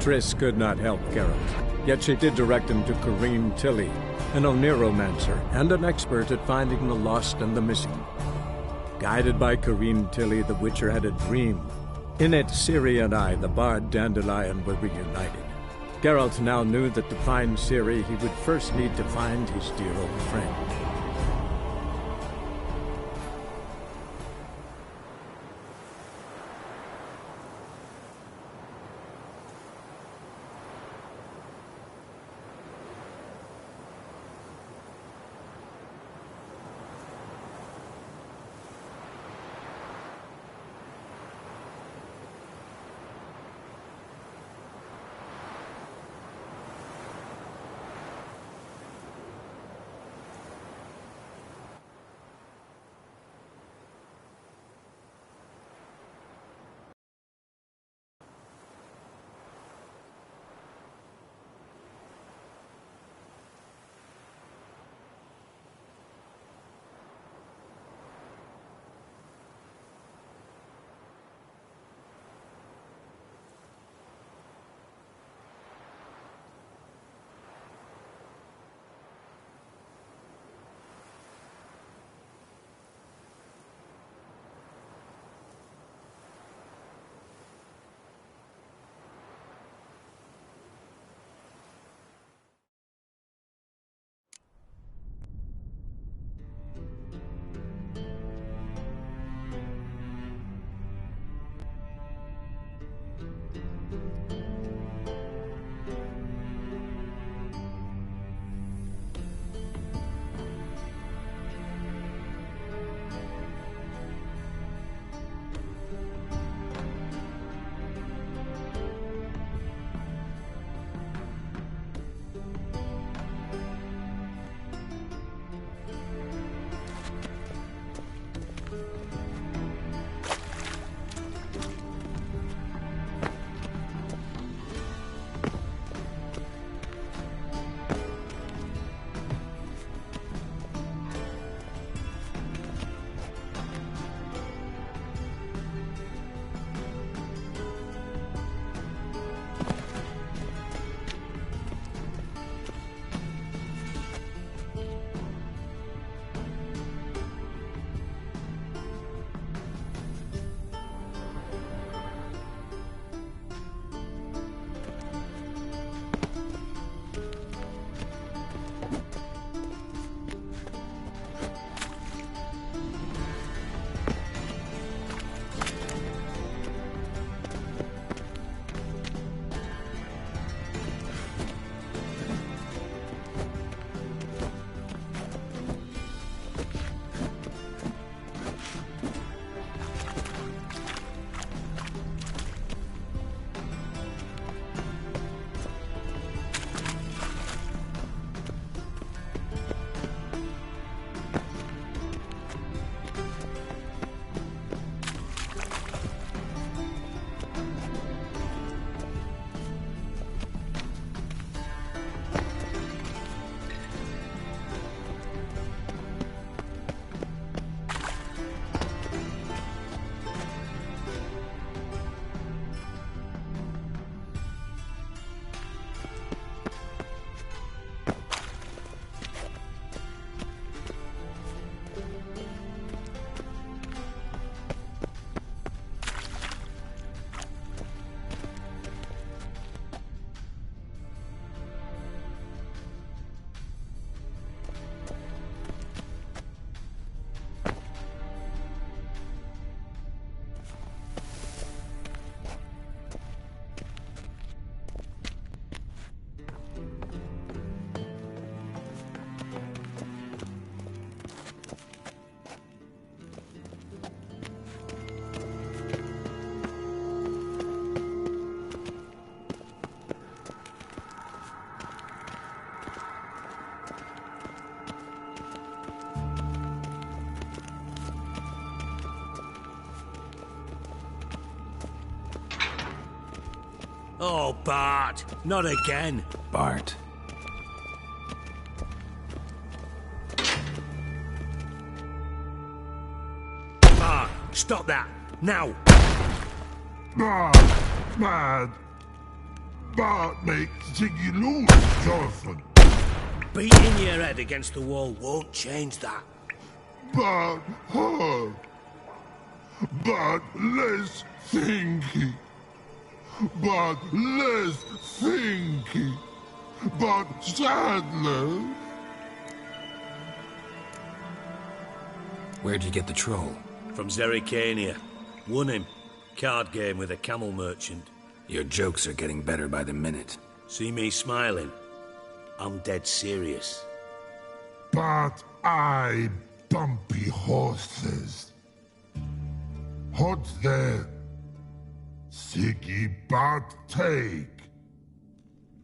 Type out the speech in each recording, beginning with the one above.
Triss could not help Geralt, yet she did direct him to Corrine Tilly, an Oneiromancer and an expert at finding the lost and the missing. Guided by Corrine Tilly, the Witcher had a dream. In it, Ciri and I, the bard Dandelion, were reunited. Geralt now knew that to find Ciri, he would first need to find his dear old friend. Oh, Bart, not again. Bart. Bart, stop that, now. Bad. But make Ziggy lose, Jorfan. Beating your head against the wall won't change that. But hard. But less thinky. But less thinky. But sadler. Where'd you get the troll? From Zerrikania. Won him. Card game with a camel merchant. Your jokes are getting better by the minute. See me smiling? I'm dead serious. But I bumpy horses. Hot there. Ziggy but take.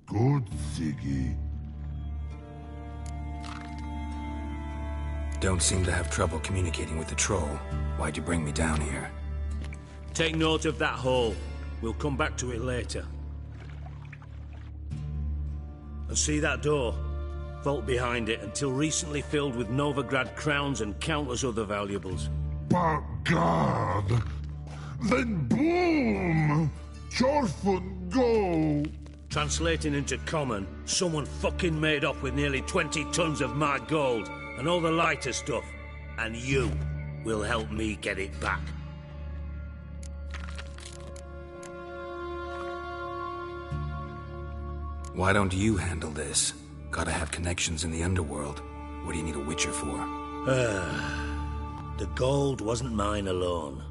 Good Ziggy. Don't seem to have trouble communicating with the troll. Why'd you bring me down here? Take note of that hole. We'll come back to it later. And see that door? Vault behind it, until recently filled with Novigrad crowns and countless other valuables. But God! Then boom! Jorfun go! Translating into common, someone fucking made off with nearly 20 tons of my gold, and all the lighter stuff. And you will help me get it back. Why don't you handle this? Gotta have connections in the underworld. What do you need a witcher for? The gold wasn't mine alone.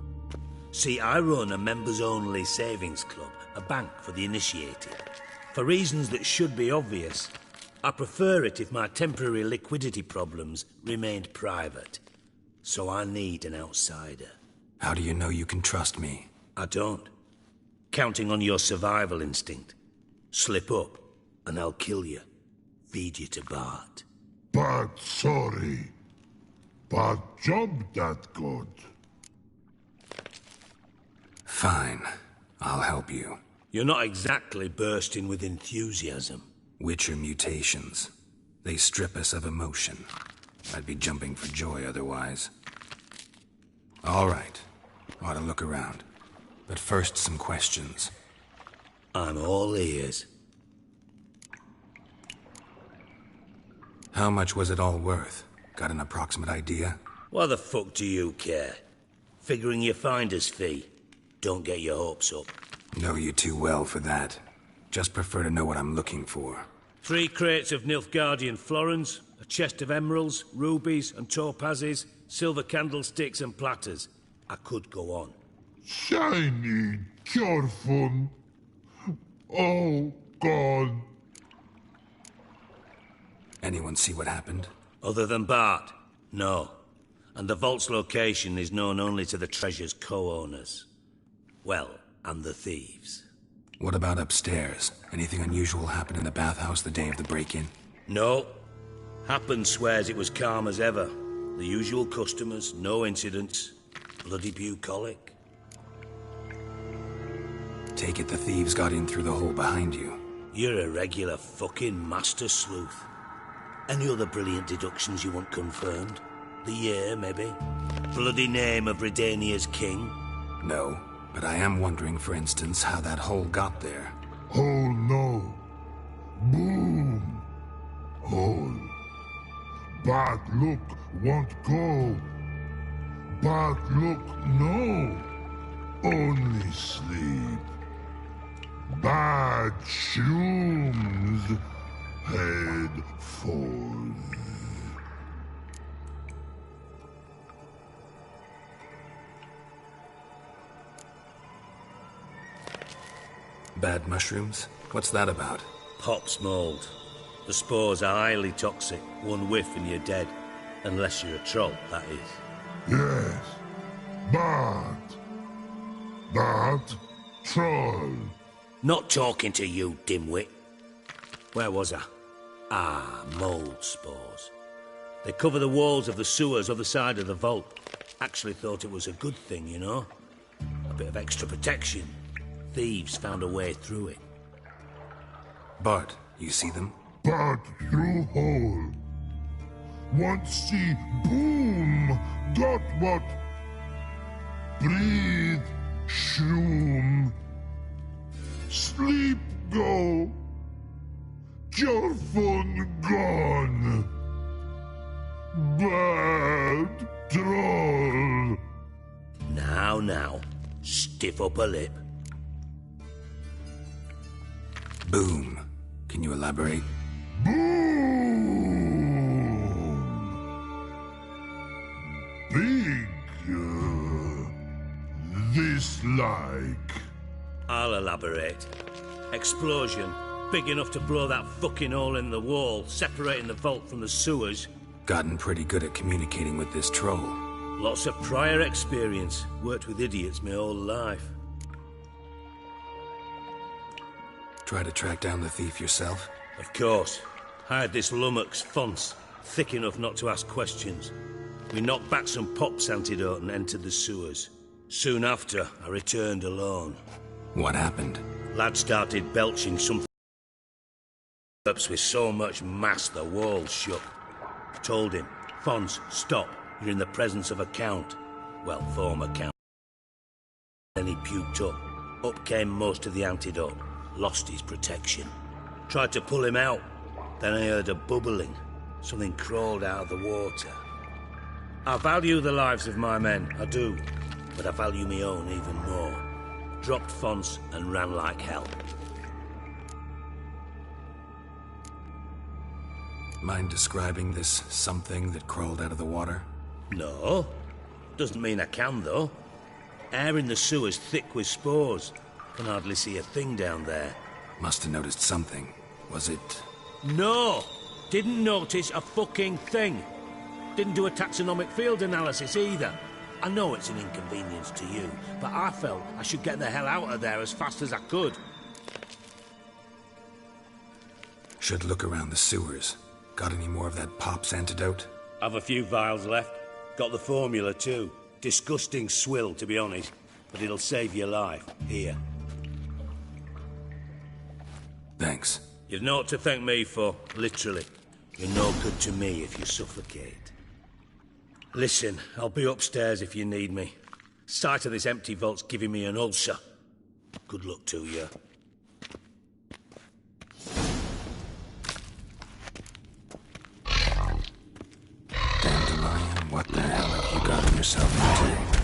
See, I run a members-only savings club, a bank for the initiated. For reasons that should be obvious, I prefer it if my temporary liquidity problems remained private. So I need an outsider. How do you know you can trust me? I don't. Counting on your survival instinct. Slip up, and I'll kill you. Feed you to Bart. But sorry. But job that good. Fine. I'll help you. You're not exactly bursting with enthusiasm. Witcher mutations. They strip us of emotion. I'd be jumping for joy otherwise. All right. Ought to look around. But first, some questions. I'm all ears. How much was it all worth? Got an approximate idea? Why the fuck do you care? Figuring your finder's fee. Don't get your hopes up. Know you too well for that. Just prefer to know what I'm looking for. 3 crates of Nilfgaardian florins, a chest of emeralds, rubies and topazes, silver candlesticks and platters. I could go on. Shiny Jorfun. Oh, God. Anyone see what happened? Other than Bart? No. And the vault's location is known only to the treasure's co-owners. Well, and the thieves. What about upstairs? Anything unusual happen in the bathhouse the day of the break-in? No. Happen swears it was calm as ever. The usual customers, no incidents. Bloody bucolic. Take it the thieves got in through the hole behind you. You're a regular fucking master sleuth. Any other brilliant deductions you want confirmed? The year, maybe? Bloody name of Redania's king? No, but I am wondering, for instance, how that hole got there. Oh, no. Boom. Hole. But look, won't go. But look, no. Only sleep. Bad shoes. Head falls. Bad mushrooms? What's that about? Pops mold. The spores are highly toxic. One whiff and you're dead. Unless you're a troll, that is. Yes. But troll. Not talking to you, dimwit. Where was I? Ah, mold spores. They cover the walls of the sewers other side of the vault. Actually thought it was a good thing, you know? A bit of extra protection. Thieves found a way through it. Bart, you see them? But through hole. Want see boom. Got what? Breathe. Shroom. Sleep go. Your fun gone. Bad troll. Now, stiff upper lip. Boom. Can you elaborate? Boom. Big. This like. I'll elaborate. Explosion, big enough to blow that fucking hole in the wall, separating the vault from the sewers. Gotten pretty good at communicating with this troll. Lots of prior experience. Worked with idiots my whole life. Try to track down the thief yourself? Of course. Hired this lummox, Fons, thick enough not to ask questions. We knocked back some Pop's antidote and entered the sewers. Soon after, I returned alone. What happened? Lad started belching something with so much mass the walls shook. Told him, Fons, stop. You're in the presence of a count. Well, former count. Then he puked up. Up came most of the antidote. Lost his protection. Tried to pull him out. Then I heard a bubbling. Something crawled out of the water. I value the lives of my men, I do. But I value my own even more. Dropped Fons and ran like hell. Mind describing this something that crawled out of the water? No. Doesn't mean I can, though. Air in the sewer's thick with spores. Can hardly see a thing down there. Must have noticed something. Was it... No! Didn't notice a fucking thing. Didn't do a taxonomic field analysis either. I know it's an inconvenience to you, but I felt I should get the hell out of there as fast as I could. Should look around the sewers. Got any more of that Pop's antidote? Have a few vials left. Got the formula too. Disgusting swill, to be honest. But it'll save your life. Here. Thanks. You've naught to thank me for, literally. You're no good to me if you suffocate. Listen, I'll be upstairs if you need me. Sight of this empty vault's giving me an ulcer. Good luck to you. Dandelion, what the hell have you gotten yourself into?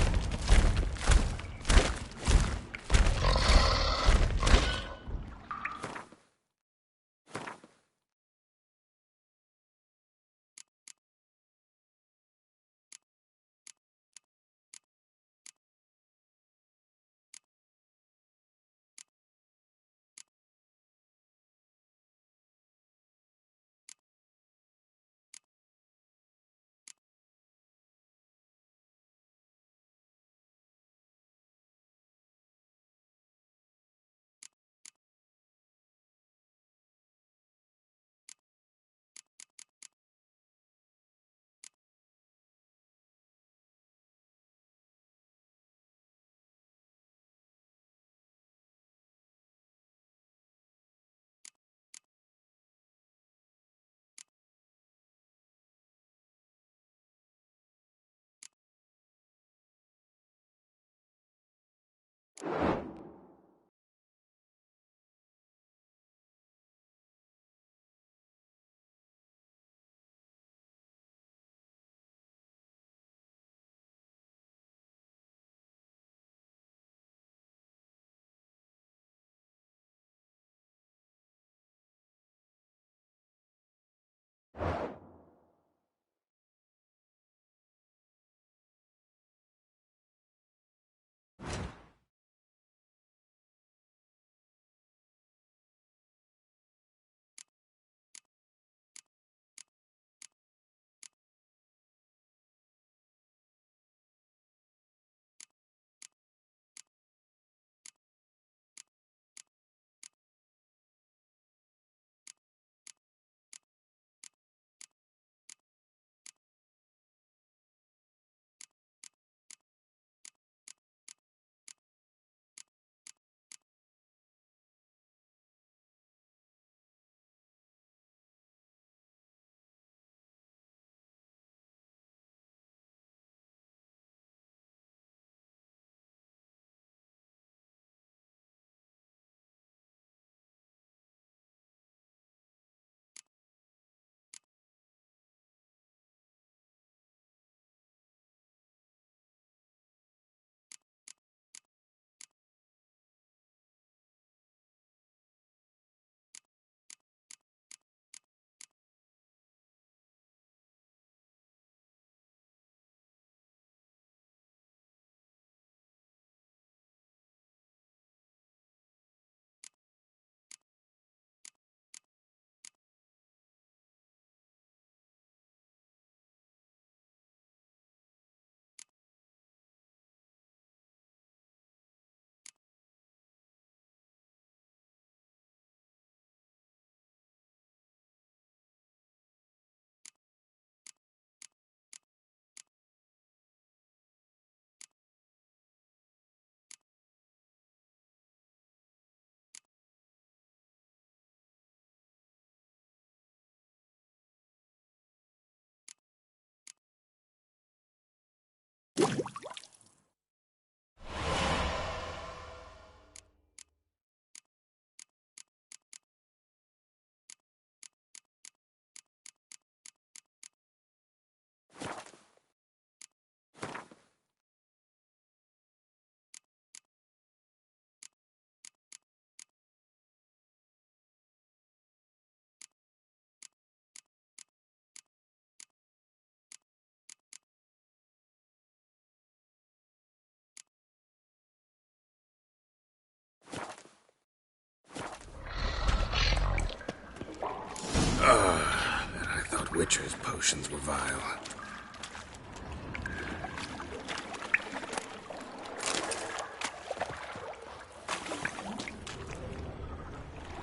Witcher's potions were vile.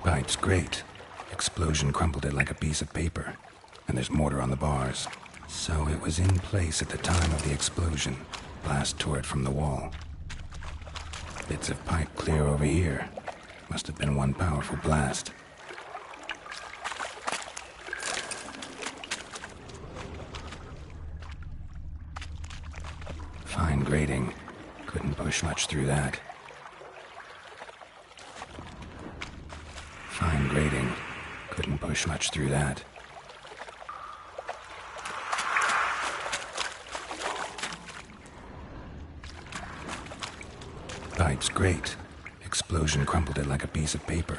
Pipe's great. Explosion crumpled it like a piece of paper. And there's mortar on the bars. So it was in place at the time of the explosion. Blast tore it from the wall. Bits of pipe clear over here. Must have been one powerful blast. Fine grating. Couldn't push much through that. Fine grating. Couldn't push much through that. Pipe's great. Explosion crumpled it like a piece of paper.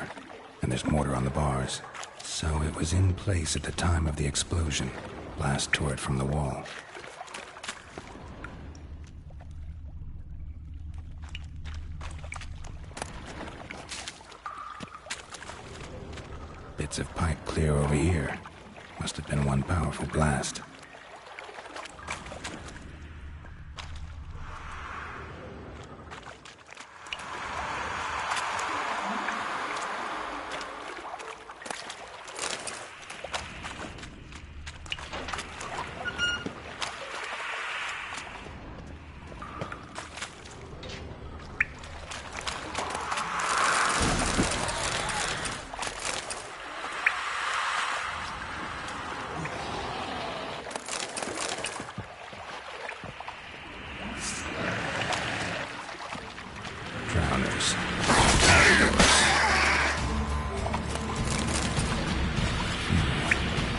And there's mortar on the bars. So it was in place at the time of the explosion. Blast tore it from the wall. Bits of pipe clear over here. Must have been one powerful blast. Drowners.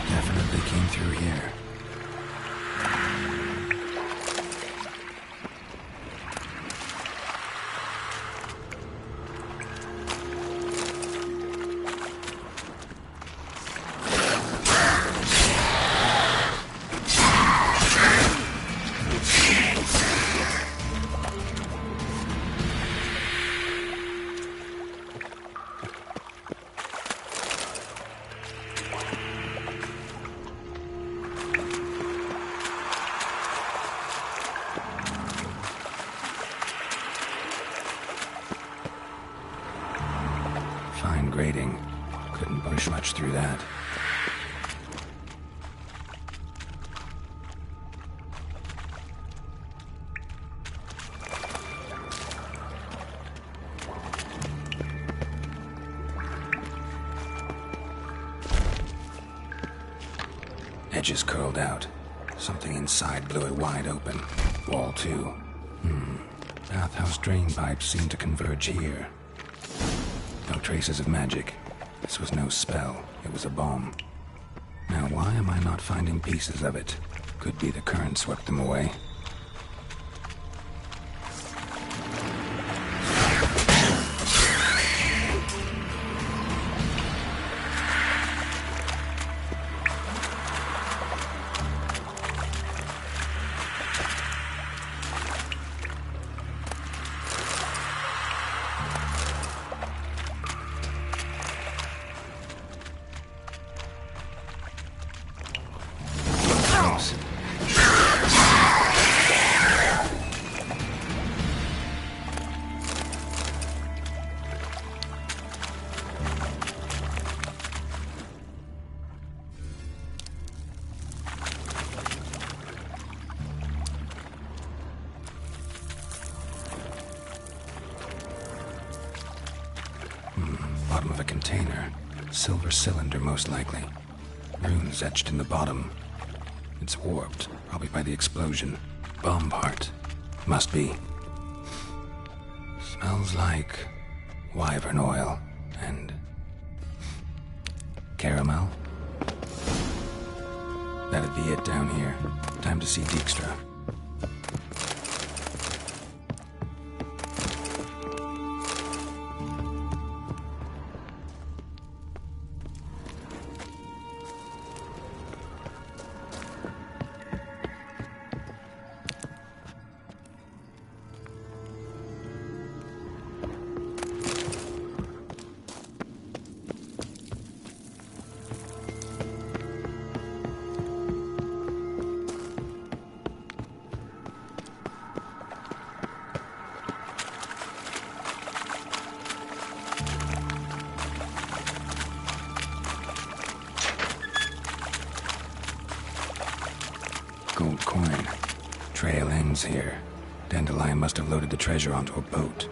Definitely came through here. Fine grating. Couldn't push much through that. Edges curled out. Something inside blew it wide open. Wall too. Bathhouse drain pipes seem to converge here. No traces of magic. This was no spell. It was a bomb. Now why am I not finding pieces of it? Could be the current swept them away. Bottom of a container. Silver cylinder, most likely. Runes etched in the bottom. It's warped, probably by the explosion. Bomb part. Must be. Smells like wyvern oil and caramel. That'd be it down here. Time to see Dijkstra. gold coin. Trail ends here. Dandelion must have loaded the treasure onto a boat.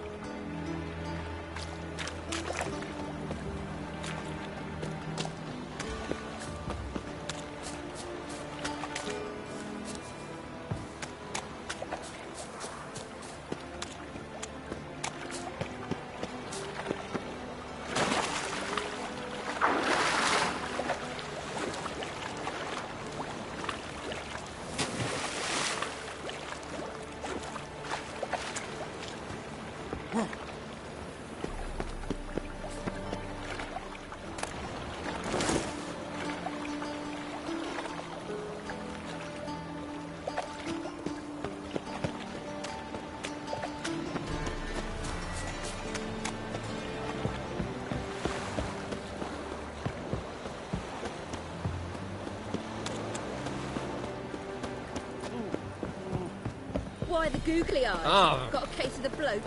Why the googly eyes? Oh. Got a case of the bloat?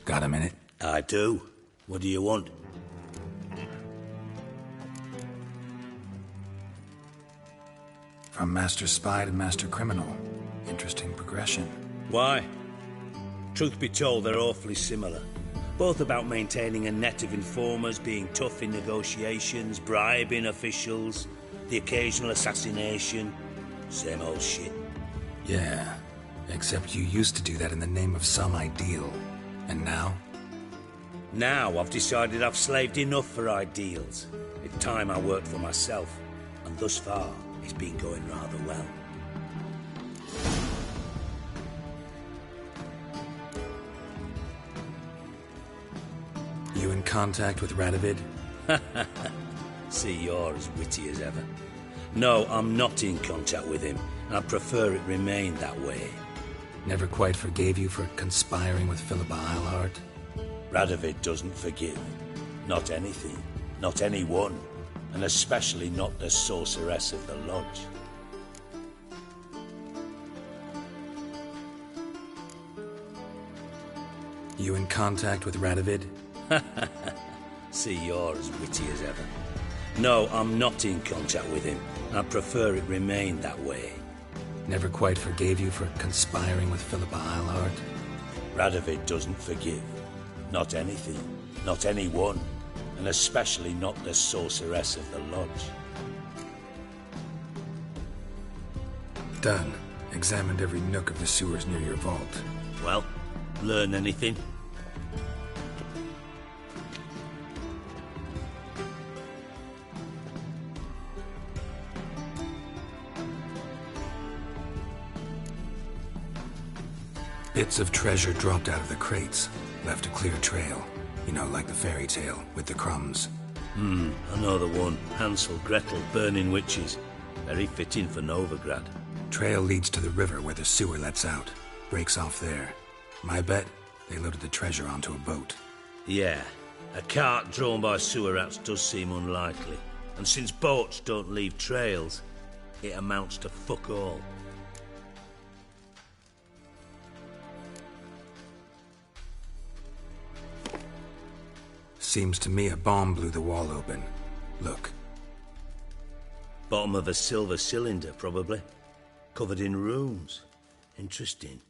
Got a minute? I do. What do you want? From Master Spy to Master Criminal. Interesting progression. Why? Truth be told, they're awfully similar. Both about maintaining a net of informers, being tough in negotiations, bribing officials, the occasional assassination. Same old shit. Yeah, except you used to do that in the name of some ideal. And now? Now I've decided I've slaved enough for ideals. It's time I worked for myself. And thus far, it's been going rather well. You in contact with Radovid? See, you're as witty as ever. No, I'm not in contact with him. I prefer it remain that way. Never quite forgave you for conspiring with Philippa Eilhart? Radovid doesn't forgive. Not anything. Not anyone. And especially not the sorceress of the lodge. You in contact with Radovid? See, you're as witty as ever. No, I'm not in contact with him. I prefer it remain that way. Never quite forgave you for conspiring with Philippa Eilhart? Radovid doesn't forgive. Not anything. Not anyone. And especially not the sorceress of the lodge. Done. Examined every nook of the sewers near your vault. Well, learn anything? Bits of treasure dropped out of the crates. Left a clear trail. You know, like the fairy tale, with the crumbs. I know the one. Hansel, Gretel, burning witches. Very fitting for Novigrad. Trail leads to the river where the sewer lets out. Breaks off there. My bet, they loaded the treasure onto a boat. Yeah, a cart drawn by sewer rats does seem unlikely. And since boats don't leave trails, it amounts to fuck all. Seems to me a bomb blew the wall open. Look. Bottom of a silver cylinder, probably. Covered in runes. Interesting.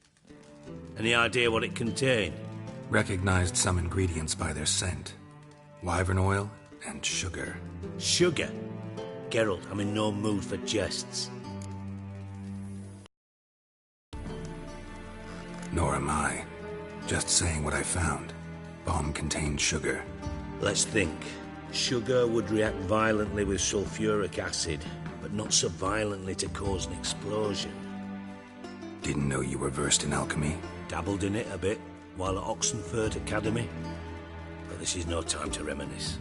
Any idea what it contained? Recognized some ingredients by their scent. Wyvern oil and sugar. Sugar? Geralt, I'm in no mood for jests. Nor am I. Just saying what I found. Bomb contained sugar. Let's think. Sugar would react violently with sulfuric acid, but not so violently to cause an explosion. Didn't know you were versed in alchemy. Dabbled in it a bit while at Oxenford Academy. But this is no time to reminisce.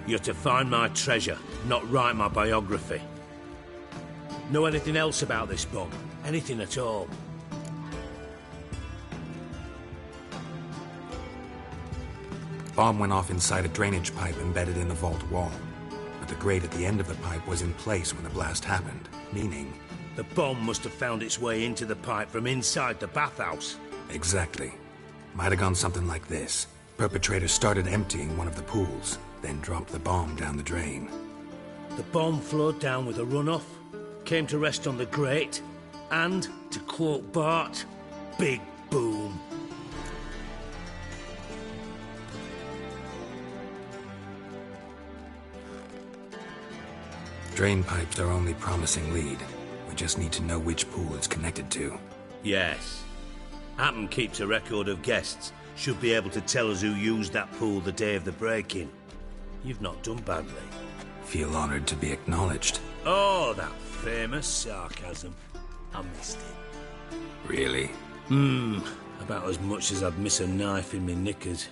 You're to find my treasure, not write my biography. Know anything else about this bomb? Anything at all? Bomb went off inside a drainage pipe embedded in the vault wall. But the grate at the end of the pipe was in place when the blast happened, meaning... The bomb must have found its way into the pipe from inside the bathhouse. Exactly. Might have gone something like this. Perpetrator started emptying one of the pools, then dropped the bomb down the drain. The bomb flowed down with a runoff, came to rest on the grate, and, to quote Bart, big boom. Drain pipes are only promising lead. We just need to know which pool it's connected to. Yes. Hammond keeps a record of guests. Should be able to tell us who used that pool the day of the break-in. You've not done badly. Feel honored to be acknowledged. Oh, that famous sarcasm. I missed it. Really? About as much as I'd miss a knife in me knickers.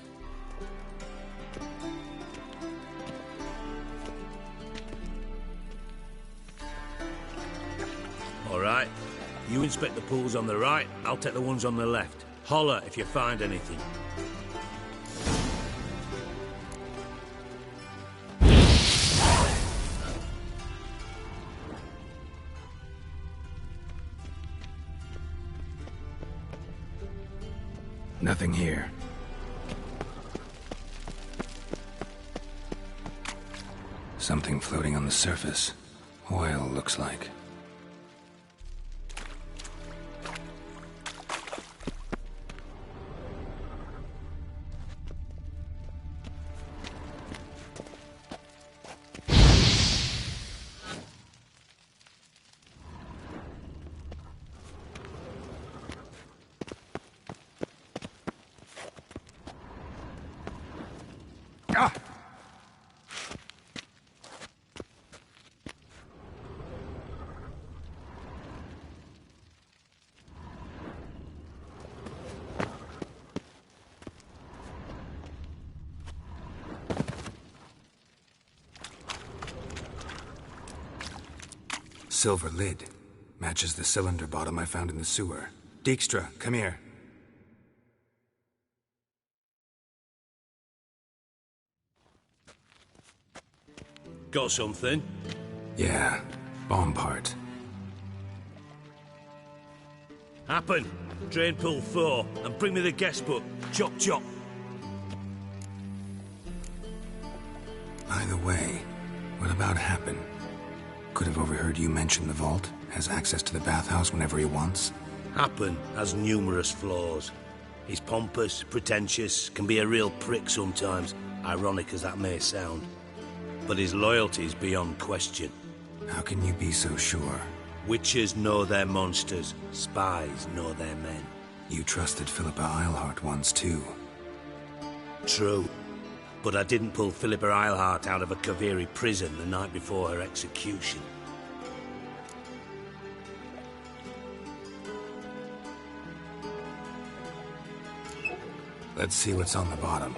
All right. You inspect the pools on the right, I'll take the ones on the left. Holler if you find anything. Nothing here. Something floating on the surface. Oil, looks like. Silver lid. Matches the cylinder bottom I found in the sewer. Dijkstra, come here. Got something? Yeah, bomb part. Happen. Drain pool 4, and bring me the guest book. Chop chop. By the way, what about Happen? Could have overheard you mention the vault. Has access to the bathhouse whenever he wants. Happen has numerous flaws. He's pompous, pretentious, can be a real prick sometimes, ironic as that may sound. But his loyalty's beyond question. How can you be so sure? Witches know their monsters, spies know their men. You trusted Philippa Eilhart once too. True. But I didn't pull Philippa Eilhart out of a Kaviri prison the night before her execution. Let's see what's on the bottom.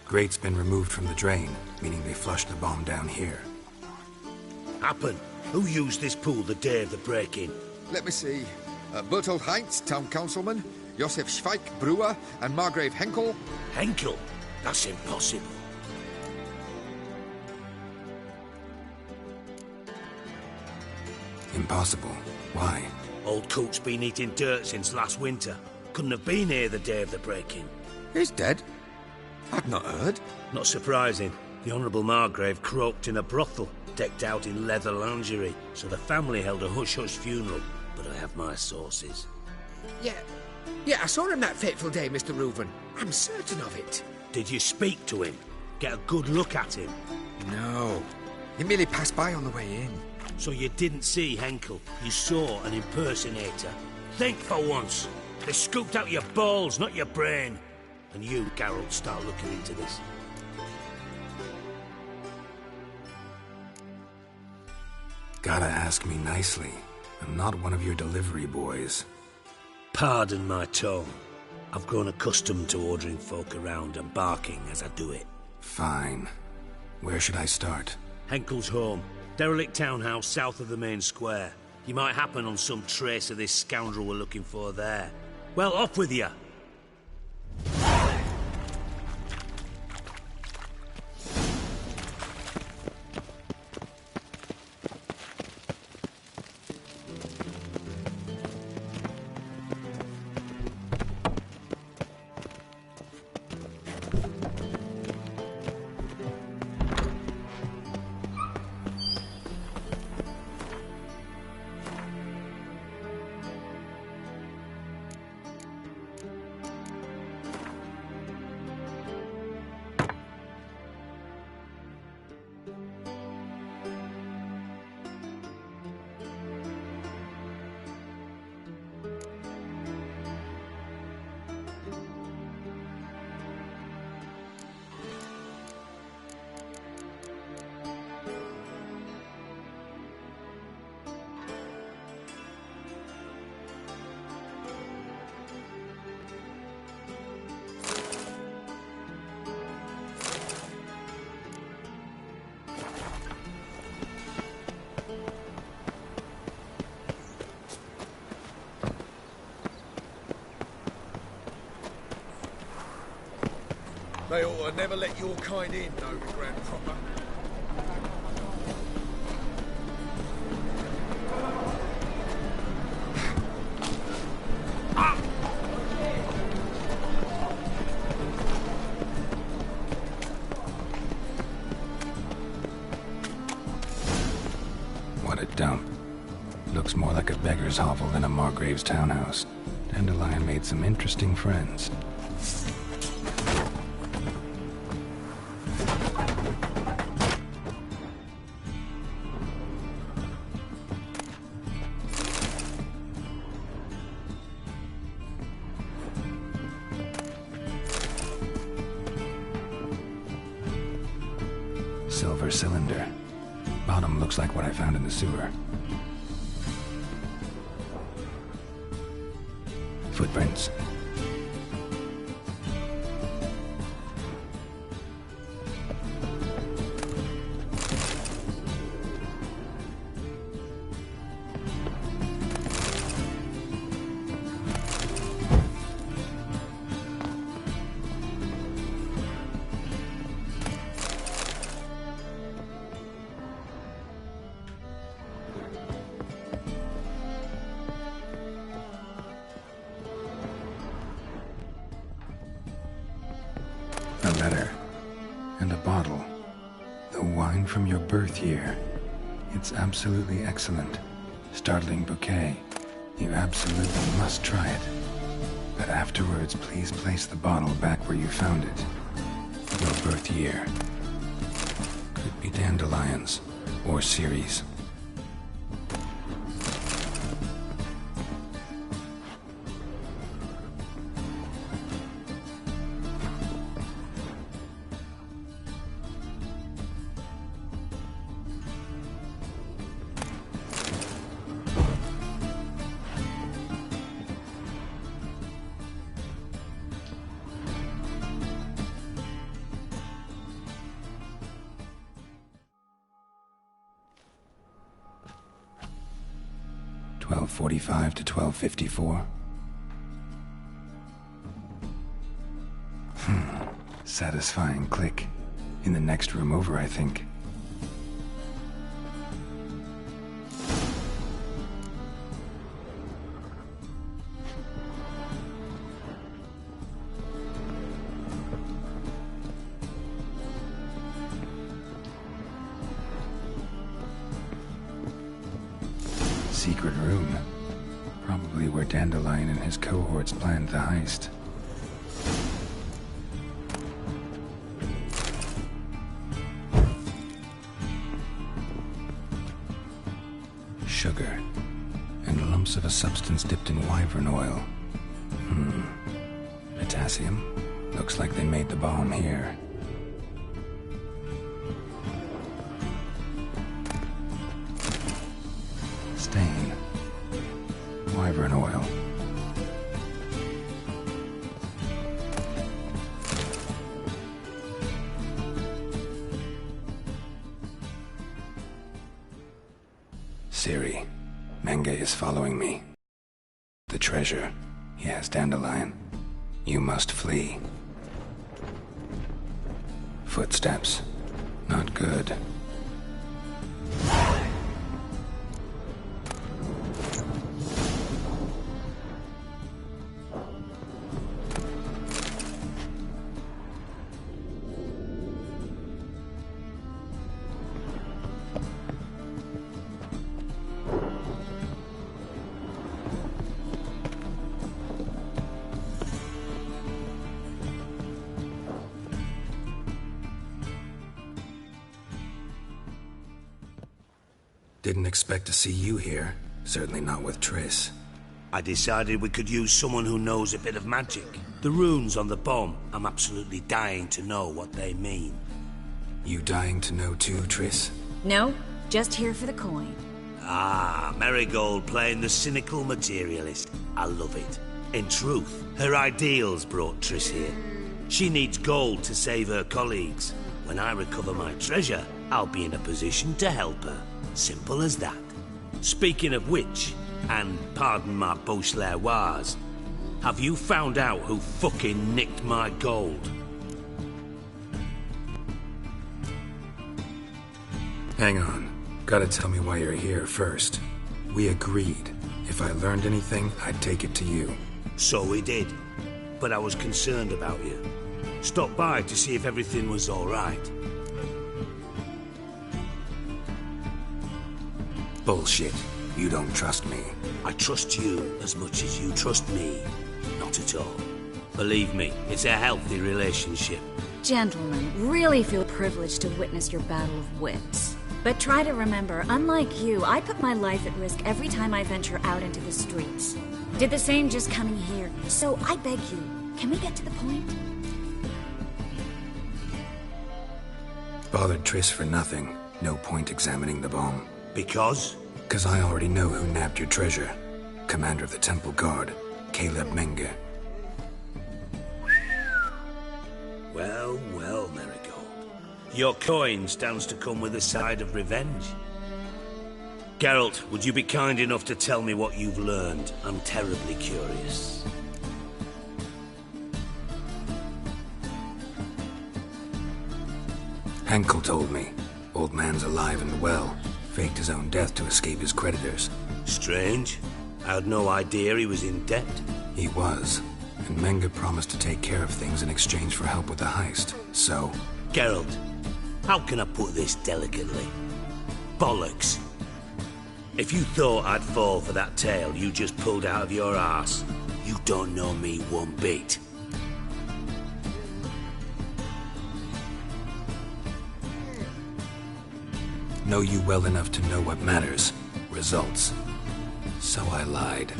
Grate's been removed from the drain, meaning they flushed the bomb down here. Happen. Who used this pool the day of the break-in? Let me see. Bertold Heinz, town councilman, Josef Schweik, brewer, and Margrave Henkel. Henkel? That's impossible. Impossible. Why? Old Coot's been eating dirt since last winter. Couldn't have been here the day of the break-in. He's dead? I'd not heard. Not surprising. The Honourable Margrave croaked in a brothel, decked out in leather lingerie, so the family held a hush-hush funeral. But I have my sources. Yeah, I saw him that fateful day, Mr. Reuven. I'm certain of it. Did you speak to him? Get a good look at him? No. He merely passed by on the way in. So you didn't see Henkel? You saw an impersonator? Think for once. They scooped out your balls, not your brain. And you, Geralt, start looking into this. Gotta ask me nicely. I'm not one of your delivery boys. Pardon my tone. I've grown accustomed to ordering folk around and barking as I do it. Fine. Where should I start? Henkel's home. Derelict townhouse south of the main square. You might happen on some trace of this scoundrel we're looking for there. Well, off with you! They ought to never let your kind in, though, Grand Proper. What a dump. Looks more like a beggar's hovel than a Margrave's townhouse. Dandelion made some interesting friends. Silver cylinder. Bottom looks like what I found in the sewer. Footprints. A letter. And a bottle. The wine from your birth year. It's absolutely excellent. Startling bouquet. You absolutely must try it. But afterwards, please place the bottle back where you found it. Your birth year. Could be dandelions. Or Ceres. .45 to 12:54. Satisfying click. In the next room over, I think. Secret room. Probably where Dandelion and his cohorts planned the heist. Sugar. And lumps of a substance dipped in wyvern oil. Potassium. Looks like they made the bomb here. Stain. Wyvern oil. Siri. Menge is following me. The treasure. Yes, Dandelion. You must flee. Footsteps. Not good. Didn't expect to see you here. Certainly not with Triss. I decided we could use someone who knows a bit of magic. The runes on the bomb, I'm absolutely dying to know what they mean. You dying to know too, Triss? No, just here for the coin. Ah, Marigold playing the cynical materialist. I love it. In truth, her ideals brought Triss here. She needs gold to save her colleagues. When I recover my treasure, I'll be in a position to help her. Simple as that. Speaking of which, and pardon my Beauclervoise, have you found out who fucking nicked my gold? Hang on. Gotta tell me why you're here first. We agreed. If I learned anything, I'd take it to you. So we did. But I was concerned about you. Stopped by to see if everything was all right. Bullshit. You don't trust me. I trust you as much as you trust me. Not at all. Believe me, it's a healthy relationship. Gentlemen, really feel privileged to witness your battle of wits. But try to remember, unlike you, I put my life at risk every time I venture out into the streets. Did the same just coming here. So I beg you, can we get to the point? Bothered Triss for nothing. No point examining the bomb. Because? Because I already know who nabbed your treasure. Commander of the Temple Guard, Caleb Menge. Well, well, Marigold. Your coin stands to come with a side of revenge. Geralt, would you be kind enough to tell me what you've learned? I'm terribly curious. Henkel told me. Old man's alive and well. Faked his own death to escape his creditors. Strange. I had no idea he was in debt. He was. And Menge promised to take care of things in exchange for help with the heist. So... Geralt, how can I put this delicately? Bollocks. If you thought I'd fall for that tale you just pulled out of your arse, you don't know me one bit. Know you well enough to know what matters. Results. So I lied.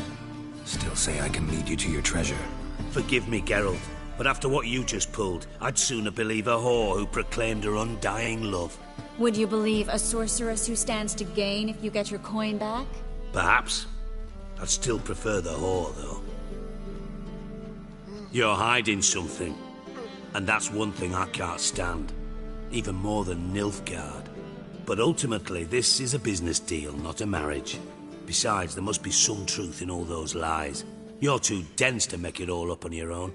Still say I can lead you to your treasure. Forgive me, Geralt, but after what you just pulled, I'd sooner believe a whore who proclaimed her undying love. Would you believe a sorceress who stands to gain if you get your coin back? Perhaps. I'd still prefer the whore, though. You're hiding something, and that's one thing I can't stand. Even more than Nilfgaard. But ultimately, this is a business deal, not a marriage. Besides, there must be some truth in all those lies. You're too dense to make it all up on your own.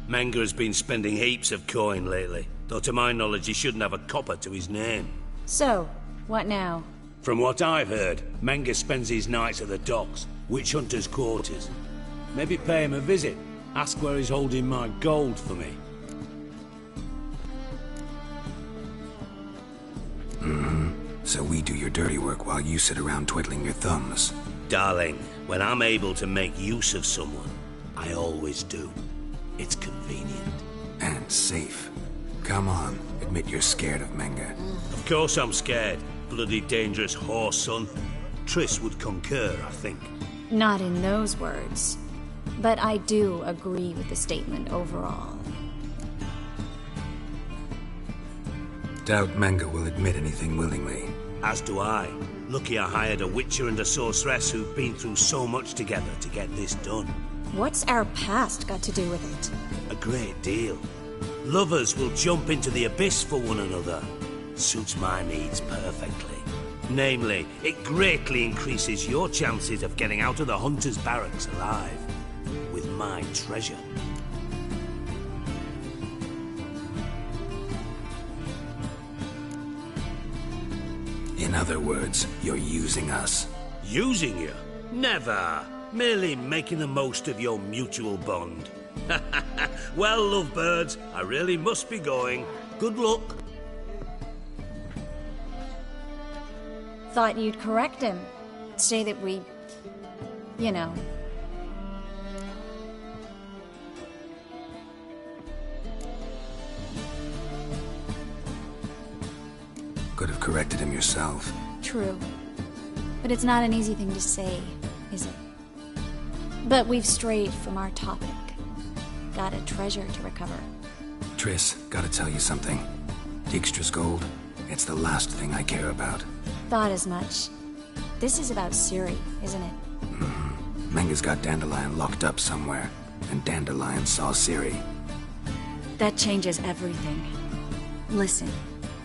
Menge has been spending heaps of coin lately, though to my knowledge he shouldn't have a copper to his name. So, what now? From what I've heard, Menge spends his nights at the docks, witch hunter's quarters. Maybe pay him a visit. Ask where he's holding my gold for me. So we do your dirty work while you sit around twiddling your thumbs. Darling, when I'm able to make use of someone, I always do. It's convenient. And safe. Come on, admit you're scared of Menge. Of course I'm scared. Bloody dangerous whore son. Triss would concur, I think. Not in those words. But I do agree with the statement overall. Doubt Menge will admit anything willingly. As do I. Lucky I hired a witcher and a sorceress who've been through so much together to get this done. What's our past got to do with it? A great deal. Lovers will jump into the abyss for one another. Suits my needs perfectly. Namely, it greatly increases your chances of getting out of the Hunter's barracks alive. With my treasure. In other words, you're using us. Using you? Never. Merely making the most of your mutual bond. Well, lovebirds, I really must be going. Good luck. Thought you'd correct him. Say that we... you know... Could have corrected him yourself. True. But it's not an easy thing to say, is it? But we've strayed from our topic. Got a treasure to recover. Triss, gotta tell you something. Dijkstra's gold, it's the last thing I care about. Thought as much. This is about Ciri, isn't it? Menga's got Dandelion locked up somewhere, and Dandelion saw Ciri. That changes everything. Listen,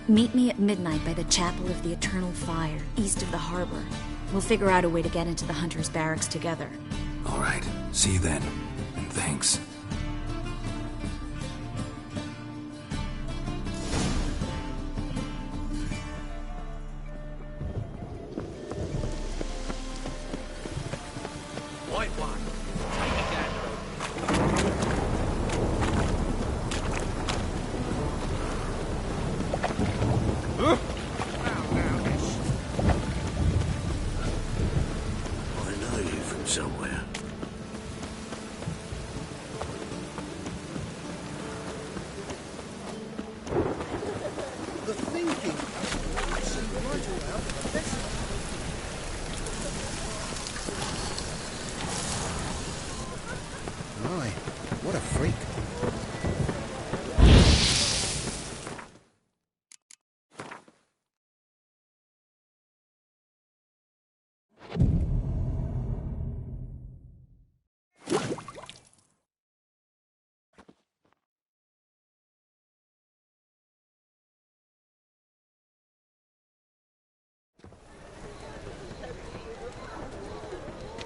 meet me at midnight by the Chapel of the Eternal Fire, east of the harbor. We'll figure out a way to get into the Hunter's barracks together. All right, see you then, and thanks. White one. I know you from somewhere. The thinking. Right around. My, what a freak.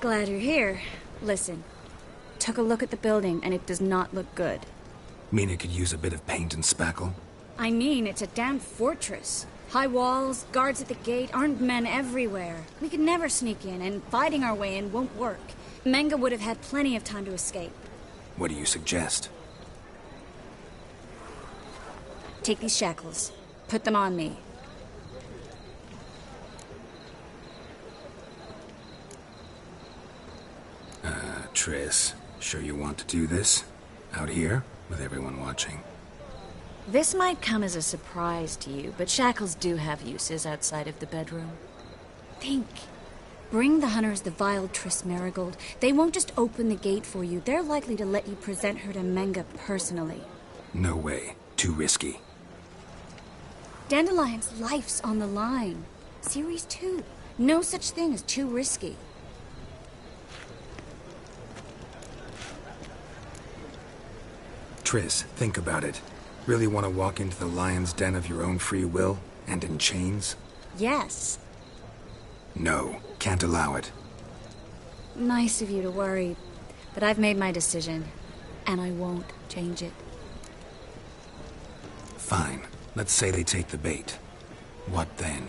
Glad you're here. Listen, took a look at the building and it does not look good. Mean it could use a bit of paint and spackle? I mean, it's a damn fortress. High walls, guards at the gate, armed men everywhere. We could never sneak in, and fighting our way in won't work. Menga would have had plenty of time to escape. What do you suggest? Take these shackles. Put them on me. Triss, sure you want to do this? Out here, with everyone watching? This might come as a surprise to you, but shackles do have uses outside of the bedroom. Think. Bring the hunters the vile Triss Marigold. They won't just open the gate for you. They're likely to let you present her to Menga personally. No way. Too risky. Dandelion's life's on the line. Ciri's too. No such thing as too risky. Triss, think about it. Really want to walk into the lion's den of your own free will, and in chains? Yes. No, can't allow it. Nice of you to worry, but I've made my decision, and I won't change it. Fine. Let's say they take the bait. What then?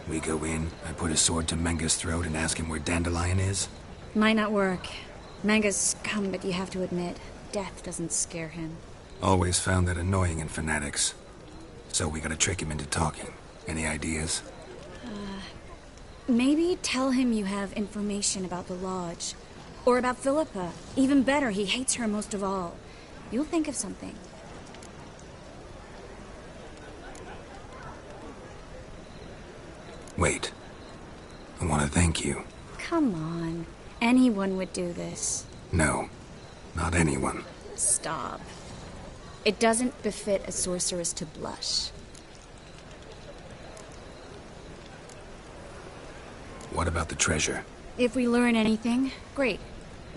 We go in, I put a sword to Menga's throat and ask him where Dandelion is? Might not work. Menga's scum, but you have to admit, death doesn't scare him. Always found that annoying in fanatics. So we gotta trick him into talking. Any ideas? Maybe tell him you have information about the Lodge. Or about Philippa. Even better, he hates her most of all. You'll think of something. Wait. I want to thank you. Come on. Anyone would do this. No. Not anyone. Stop. It doesn't befit a sorceress to blush. What about the treasure? If we learn anything, great.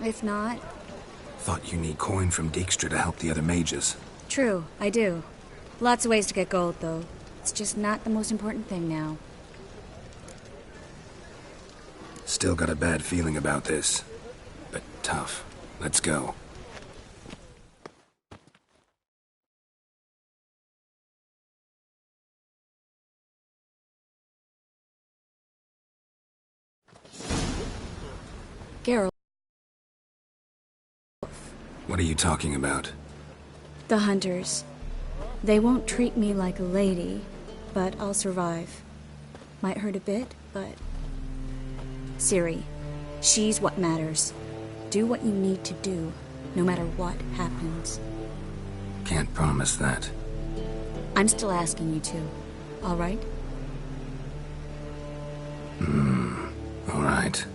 If not... Thought you need coin from Dijkstra to help the other mages. True, I do. Lots of ways to get gold, though. It's just not the most important thing now. Still got a bad feeling about this. But tough. Let's go. Geralt. What are you talking about? The hunters. They won't treat me like a lady, but I'll survive. Might hurt a bit, but... Ciri, she's what matters. Do what you need to do, no matter what happens. Can't promise that. I'm still asking you to, all right? All right.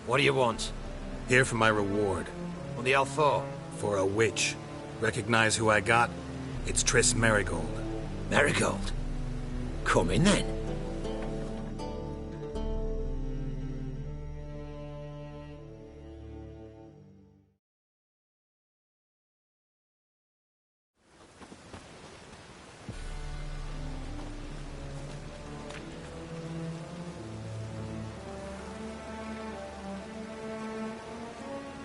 What do you want? Here for my reward. What the hell for? For a witch. Recognize who I got? It's Triss Merigold. Merigold? Come in then.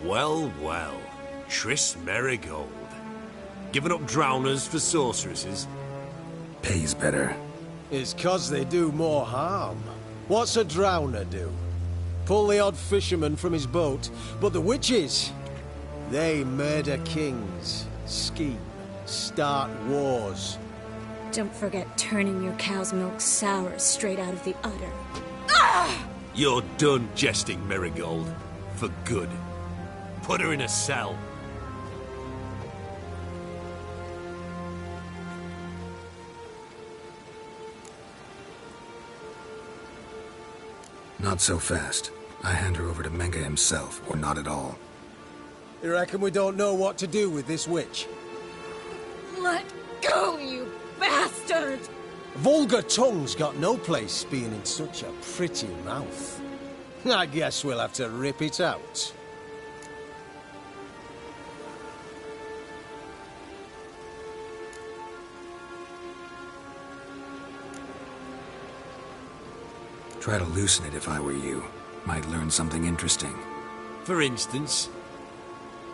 Well, well. Triss Merigold. Giving up drowners for sorceresses? Pays better. It's 'cause they do more harm. What's a drowner do? Pull the odd fisherman from his boat, but the witches, they murder kings, scheme, start wars. Don't forget turning your cow's milk sour straight out of the udder. You're done jesting, Merigold. For good. Put her in a cell. Not so fast. I hand her over to Menga himself, or not at all. You reckon we don't know what to do with this witch? Let go, you bastard! Vulgar tongue's got no place being in such a pretty mouth. I guess we'll have to rip it out. Try to loosen it if I were you. Might learn something interesting. For instance?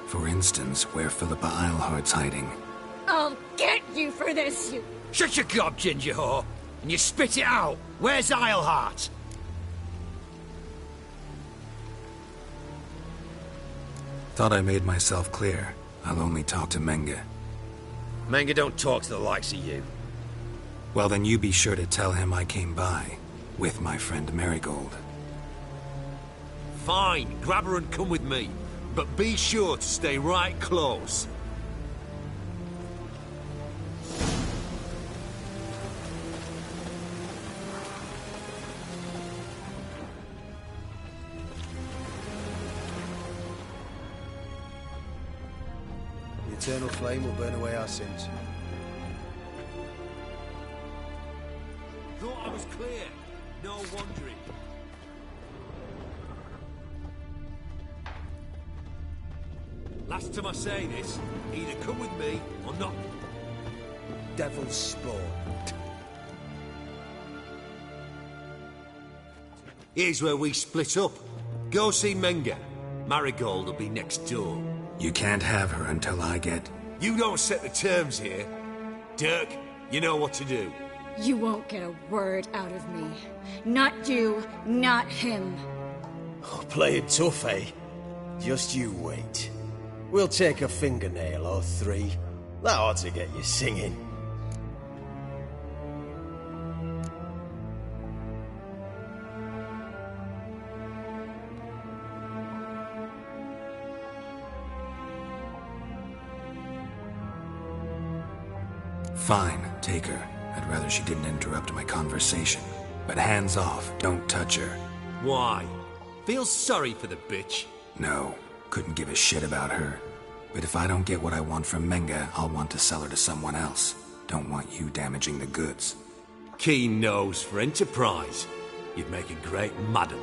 For instance, where Philippa Eilhart's hiding. I'll get you for this, you... Shut your gob, ginger whore, and you spit it out. Where's Eilhart? Thought I made myself clear. I'll only talk to Menga. Menga don't talk to the likes of you. Well, then you be sure to tell him I came by. With my friend Merigold. Fine, grab her and come with me. But be sure to stay right close. The eternal flame will burn away our sins. Thought I was clear. No wandering. Last time I say this, either come with me or not. Devil's spawn. Here's where we split up. Go see Menga. Marigold will be next door. You can't have her until I get... You don't set the terms here. Dirk, you know what to do. You won't get a word out of me. Not you, not him. Oh, playing tough, eh? Just you wait. We'll take a fingernail or three. That ought to get you singing. Fine, take her. I'd rather she didn't interrupt my conversation. But hands off, don't touch her. Why? Feel sorry for the bitch? No, couldn't give a shit about her. But if I don't get what I want from Menga, I'll want to sell her to someone else. Don't want you damaging the goods. Keen nose for enterprise. You'd make a great madam.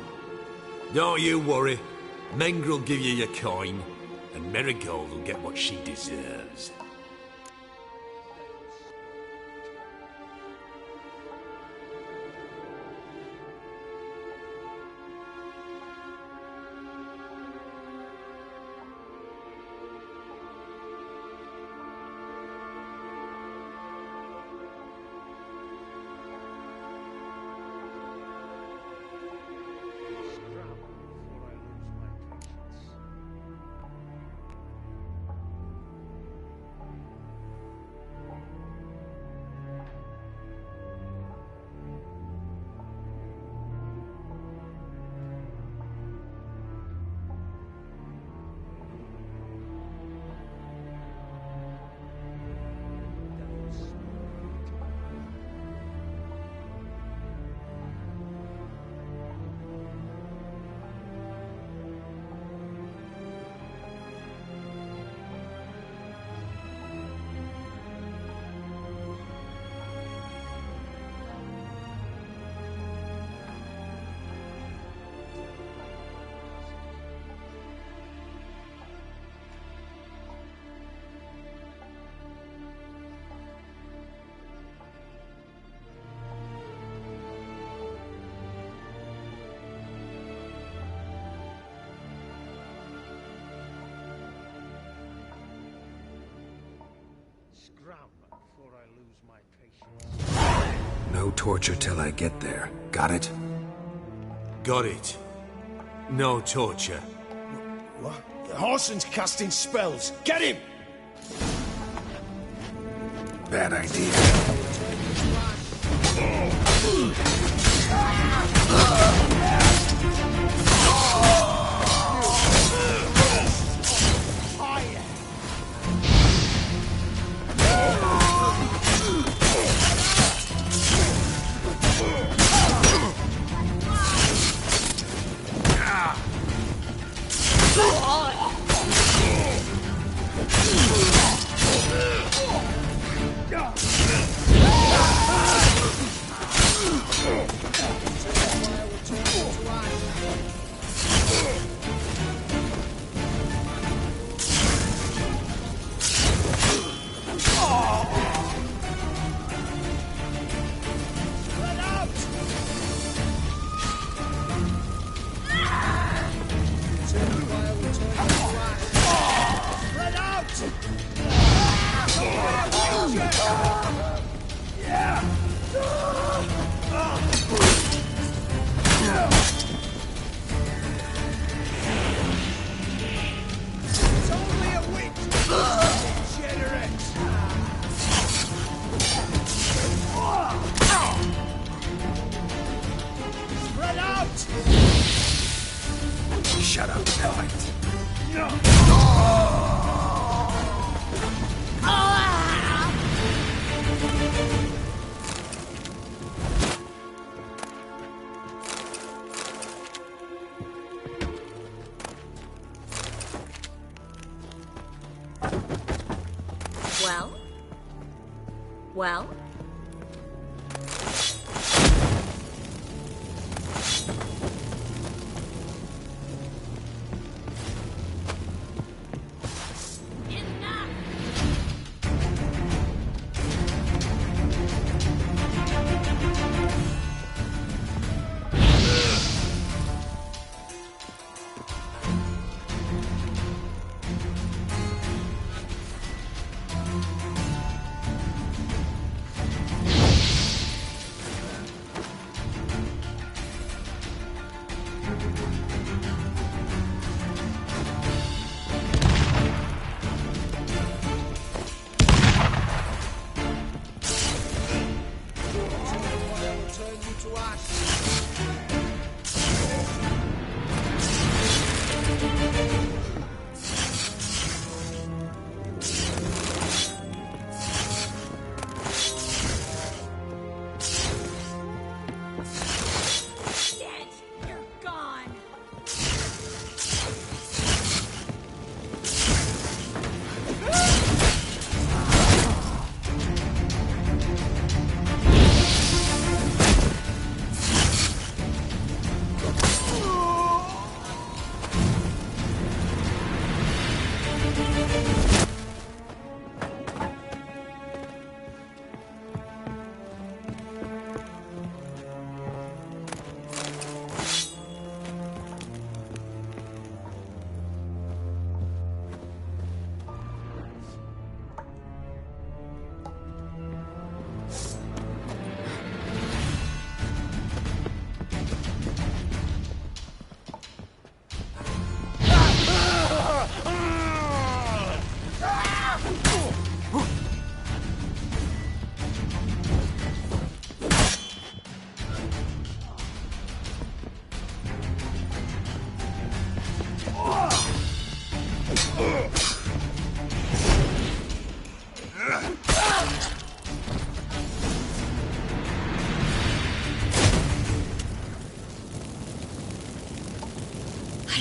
Don't you worry. Menga will give you your coin, and Marigold will get what she deserves. No torture till I get there. Got it? Got it. No torture. What? The Horson's casting spells. Get him! Bad idea. Shut up, Pellet. Well? Well?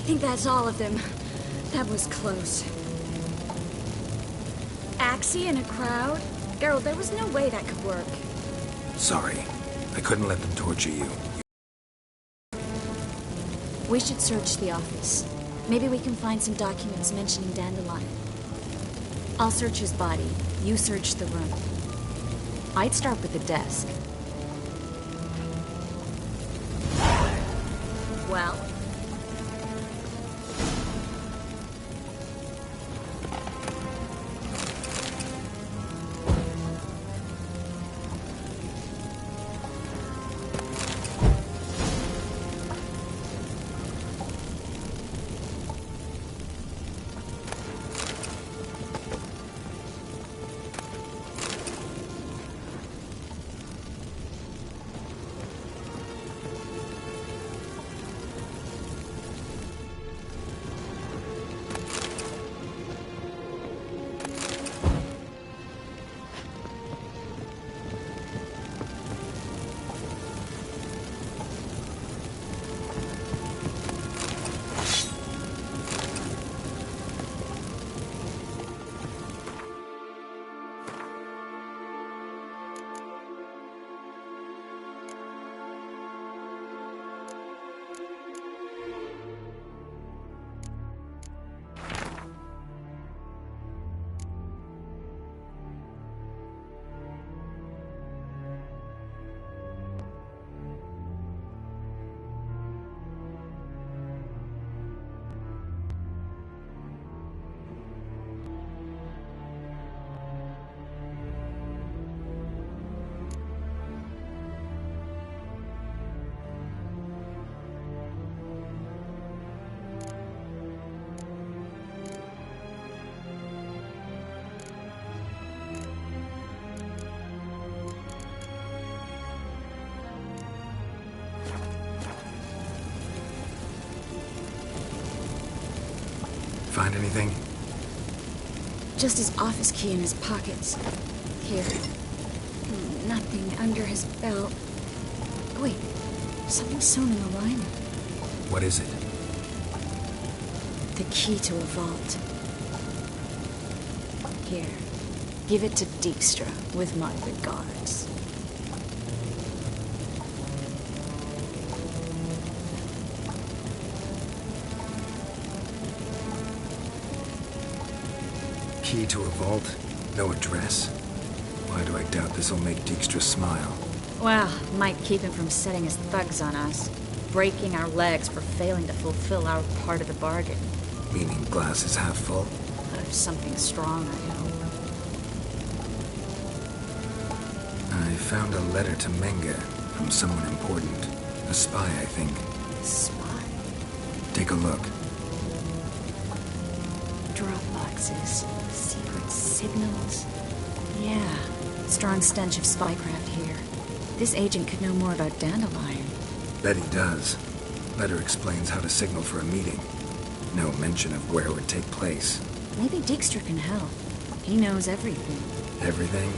think that's all of them. That was close. Axie in a crowd? Geralt, there was no way that could work. Sorry. I couldn't let them torture you. We should search the office. Maybe we can find some documents mentioning Dandelion. I'll search his body. You search the room. I'd start with the desk. Well? Find anything? Just his office key in his pockets. Here. Nothing under his belt. Wait, something's sewn in the lining. What is it? The key to a vault. Here. Give it to Dijkstra with my regards. Key to a vault? No address? Why do I doubt this'll make Dijkstra smile? Well, might keep him from setting his thugs on us. Breaking our legs for failing to fulfill our part of the bargain. Meaning glass is half full? Of something strong, I hope. I found a letter to Menga from someone important. A spy, I think. Spy? Take a look. Drop boxes. Secret signals. Yeah. Strong stench of spycraft here. This agent could know more about Dandelion. Bet he does. Letter explains how to signal for a meeting. No mention of where it would take place. Maybe Dijkstra can help. He knows everything. Everything?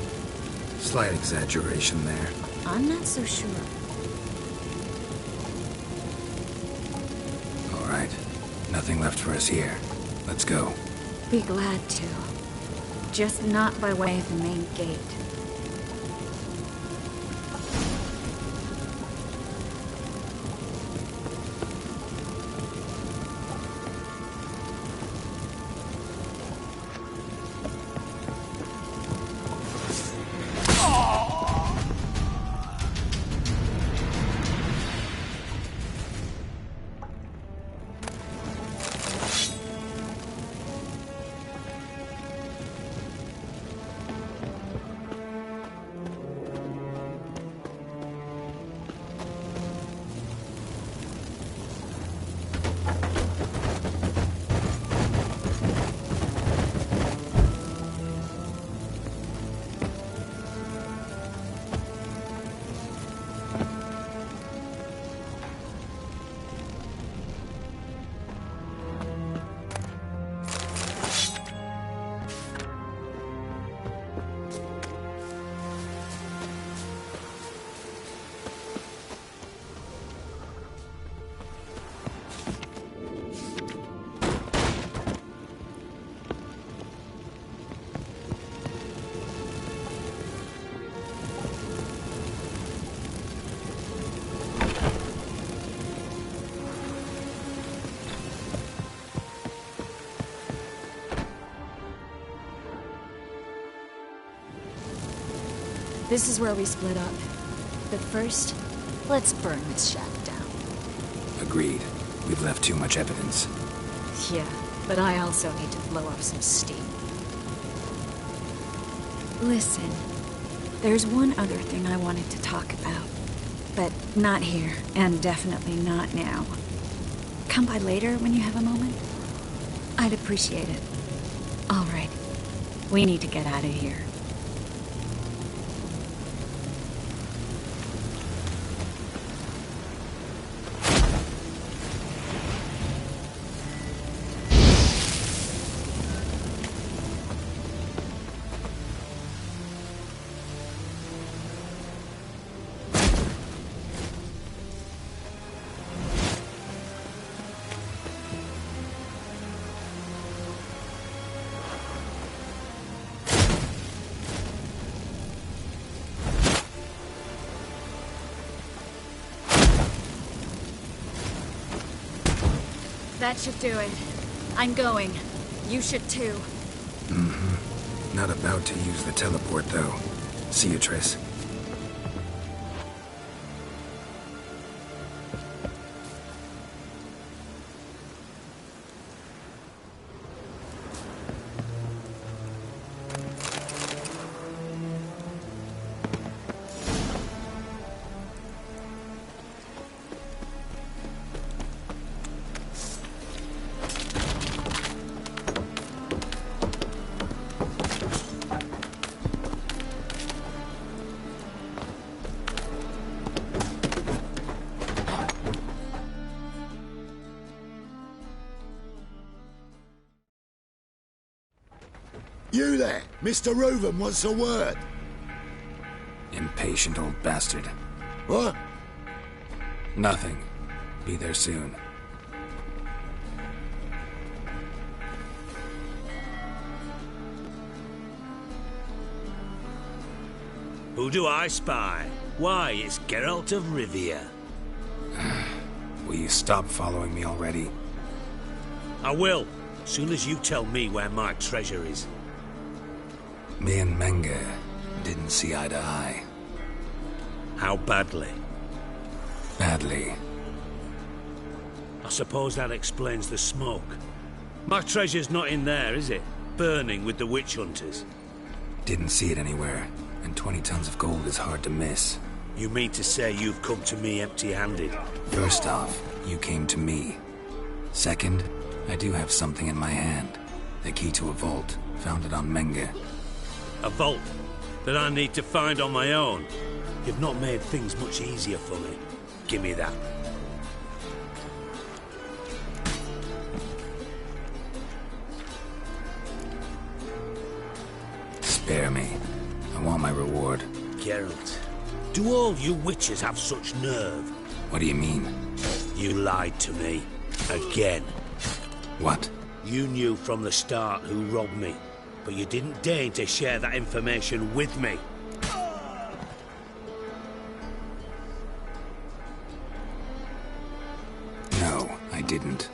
Slight exaggeration there. I'm not so sure. All right. Nothing left for us here. Let's go. Be glad to. Just not by way of the main gate. This is where we split up. But first, let's burn this shack down. Agreed. We've left too much evidence. Yeah, but I also need to blow off some steam. Listen, there's one other thing I wanted to talk about. But not here, and definitely not now. Come by later when you have a moment? I'd appreciate it. All right. We need to get out of here. That should do it. I'm going. You should too. Mm-hmm. Not about to use the teleport, though. See you, Triss. You there! Mr. Reuven wants a word. Impatient old bastard. What? Nothing. Be there soon. Who do I spy? Why, it's Geralt of Rivia. Will you stop following me already? I will, as soon as you tell me where my treasure is. Me and Menge didn't see eye to eye. How badly? Badly. I suppose that explains the smoke. My treasure's not in there, is it? Burning with the witch hunters. Didn't see it anywhere, and 20 tons of gold is hard to miss. You mean to say you've come to me empty-handed? First off, you came to me. Second, I do have something in my hand. The key to a vault, found it on Menge. A vault that I need to find on my own. You've not made things much easier for me. Give me that. Spare me. I want my reward. Geralt, do all you witches have such nerve? What do you mean? You lied to me. Again. What? You knew from the start who robbed me, but you didn't deign to share that information with me. No, I didn't.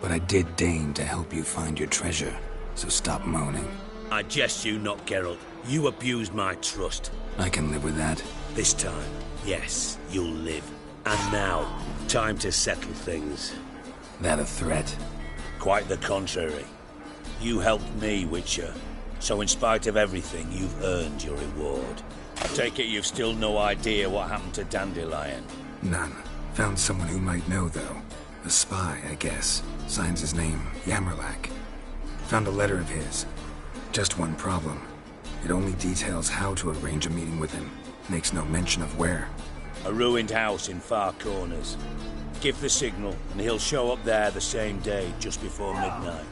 But I did deign to help you find your treasure, so stop moaning. I jest you not, Geralt. You abused my trust. I can live with that. This time, yes, you'll live. And now, time to settle things. That a threat? Quite the contrary. You helped me, Witcher. So in spite of everything, you've earned your reward. I take it you've still no idea what happened to Dandelion? None. Found someone who might know, though. A spy, I guess. Signs his name, Yamerlak. Found a letter of his. Just one problem. It only details how to arrange a meeting with him. Makes no mention of where. A ruined house in Far Corners. Give the signal, and he'll show up there the same day, just before midnight.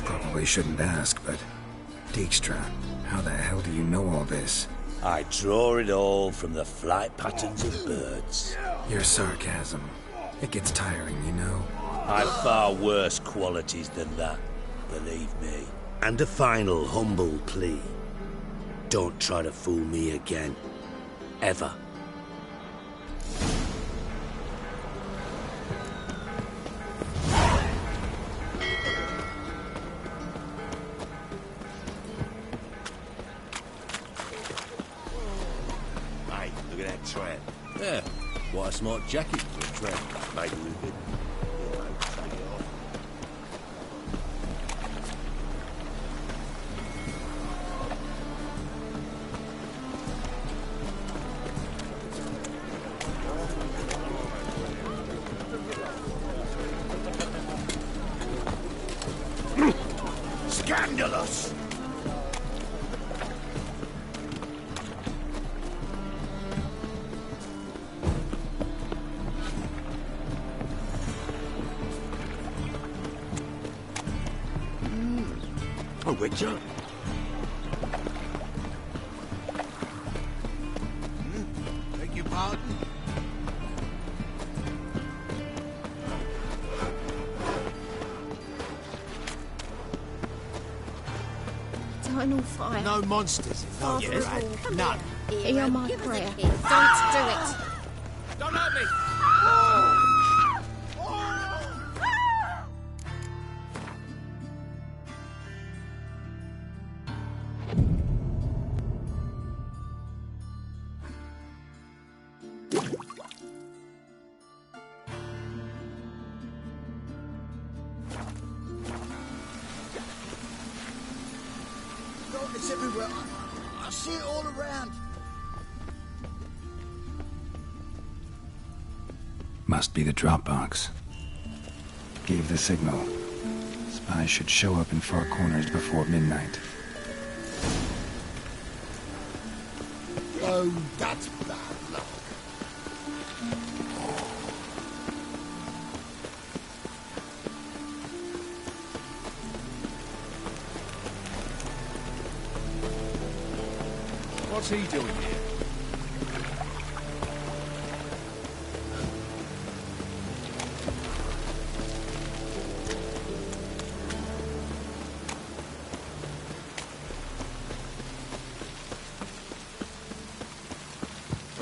Probably shouldn't ask, but... Dijkstra, how the hell do you know all this? I draw it all from the flight patterns of birds. Your sarcasm. It gets tiring, you know? I've far worse qualities than that, believe me. And a final humble plea. Don't try to fool me again. Ever. Yeah, what a smart jacket for a tramp. Made a little bit. Scandalous! A witcher? Beg your pardon? Eternal fire. No monsters. No, Father of all, come none. here. Hear my Give us a prayer. kiss. Don't do it. Don't hurt me! It's everywhere. I see it all around. Must be the drop box. Gave the signal. Spies should show up in far corners before midnight. Oh, that's bad luck. What's he doing here?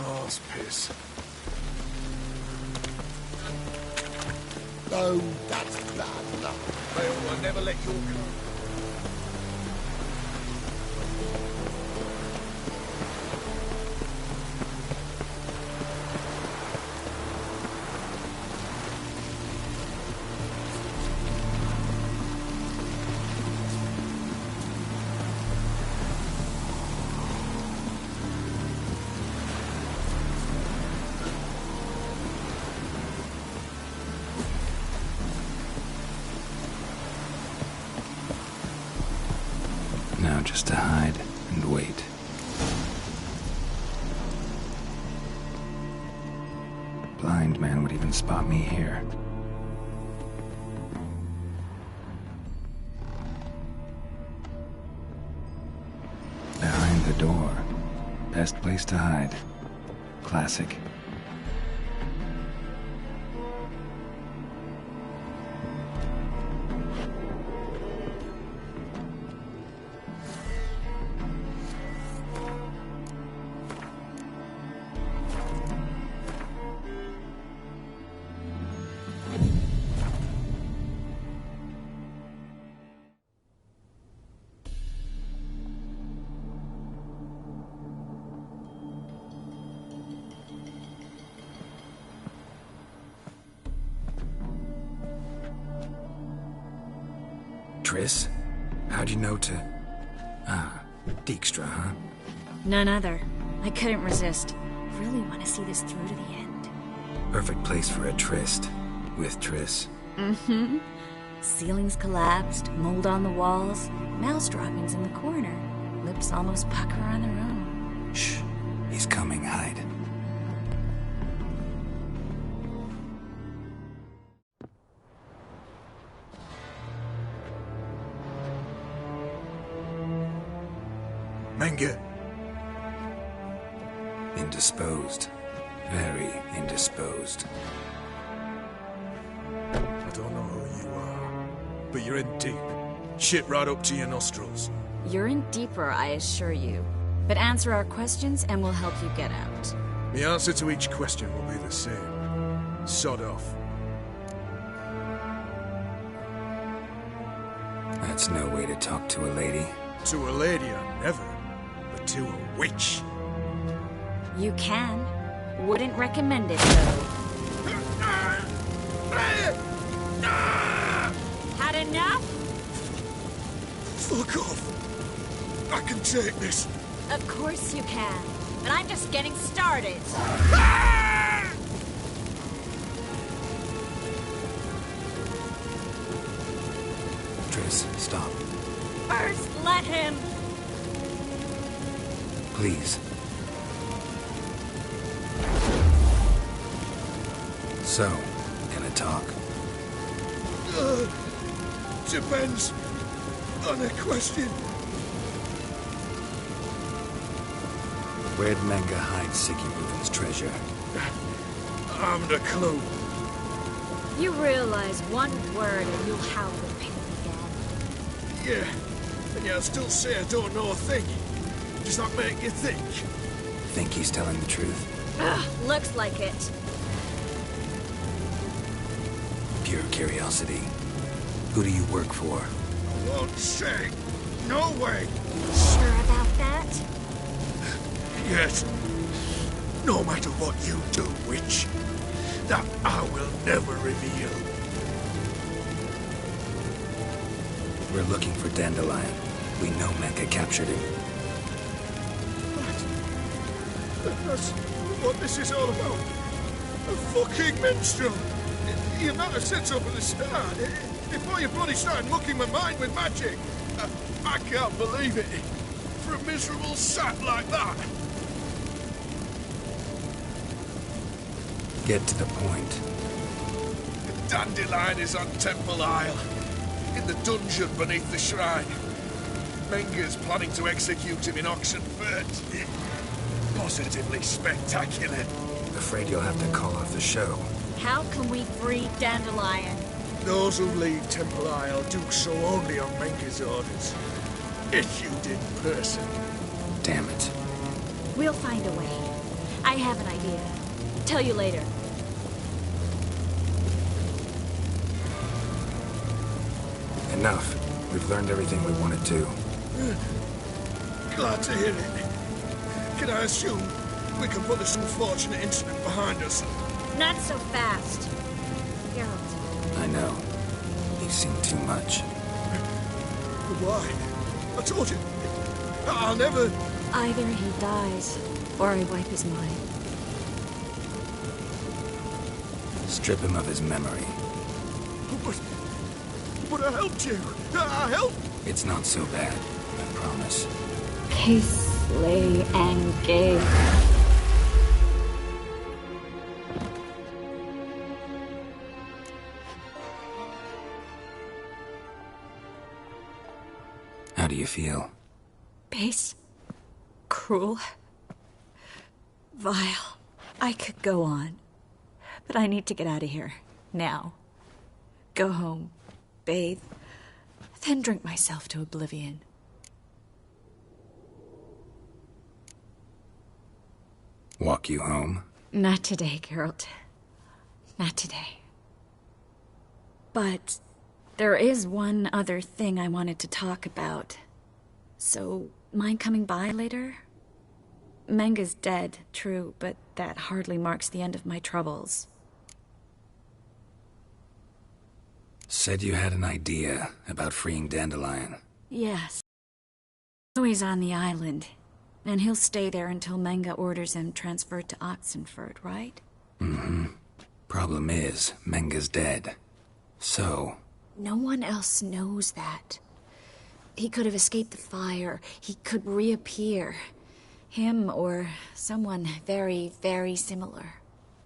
Oh, it's piss. Oh, that's bad luck. Well, I never let you go. Now just to hide and wait. Blind man would even spot me here. Behind the door. Best place to hide. Classic. Triss? How'd you know to... Ah, Dijkstra, huh? None other. I couldn't resist. Really want to see this through to the end. Perfect place for a tryst. With Triss. Mm-hmm. Ceilings collapsed, mold on the walls, mouse droppings in the corner. Lips almost pucker on their own. Shh. He's coming. Hide. Menge. Indisposed. Very indisposed. I don't know who you are, but you're in deep. Shit right up to your nostrils. You're in deeper, I assure you. But answer our questions and we'll help you get out. The answer to each question will be the same. Sod off. That's no way to talk to a lady. To a lady, I never. But to a witch. You can. Wouldn't recommend it, though. Had enough? Fuck off. I can take this. Of course you can. But I'm just getting started. Tris, stop. First, let him. Please. So, gonna talk? Depends on the question. Where'd Menga hide Sicky Reuven's treasure? I haven't a clue. You realize one word and you'll howl with pain again. Yeah, and yet I still say I don't know a thing. Does that make you think? Think he's telling the truth? Ugh, looks like it. Pure curiosity. Who do you work for? I won't say. No way. Sure about that? Yet, no matter what you do, witch, that I will never reveal. We're looking for Dandelion. We know Menga captured him. That's what this is all about. A fucking minstrel. You might have said so from the start. Before you bloody started mucking my mind with magic. I can't believe it. For a miserable sap like that. Get to the point. The Dandelion is on Temple Isle. In the dungeon beneath the shrine. Menga's planning to execute him in Oxenfurt. Positively spectacular. Afraid you'll have to call off the show. How can we free Dandelion? Those who leave Temple Isle do so only on Menga's orders. Issued in person. Damn it. We'll find a way. I have an idea. Tell you later. Enough. We've learned everything we wanted to. Glad to hear it. Can I assume we can put this unfortunate incident behind us? Not so fast. Geralt. I know. You've seen too much. Why? I told you. I'll never... Either he dies, or I wipe his mind. Strip him of his memory. But I helped you. I helped... It's not so bad, I promise. Kiss, slay, and gay. How do you feel? Base. Cruel. Vile. I could go on. But I need to get out of here. Now. Go home. Bathe. Then drink myself to oblivion. Walk you home? Not today, Geralt. Not today. But there is one other thing I wanted to talk about. So, mind coming by later? Menga's dead, true, but that hardly marks the end of my troubles. Said you had an idea about freeing Dandelion. Yes. So he's on the island, and he'll stay there until Menga orders him transferred to Oxenfurt, right? Mm-hmm. Problem is, Menga's dead. So... No one else knows that. He could have escaped the fire. He could reappear. Him or someone very, very similar.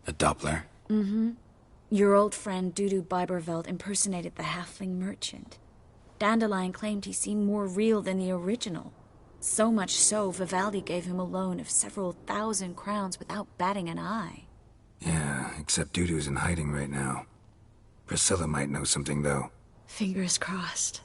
A Doppler? Mm-hmm. Your old friend Dudu Biberveld impersonated the halfling merchant. Dandelion claimed he seemed more real than the original. So much so, Vivaldi gave him a loan of several thousand crowns without batting an eye. Yeah, except Dudu's in hiding right now. Priscilla might know something, though. Fingers crossed.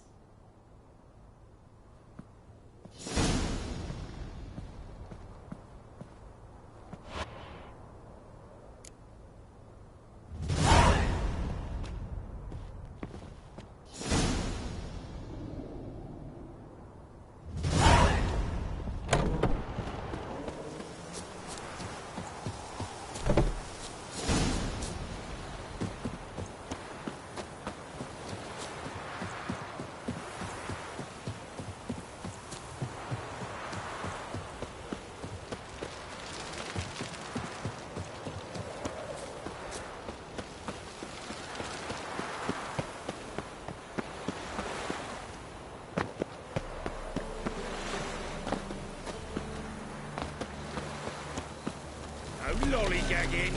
shagging.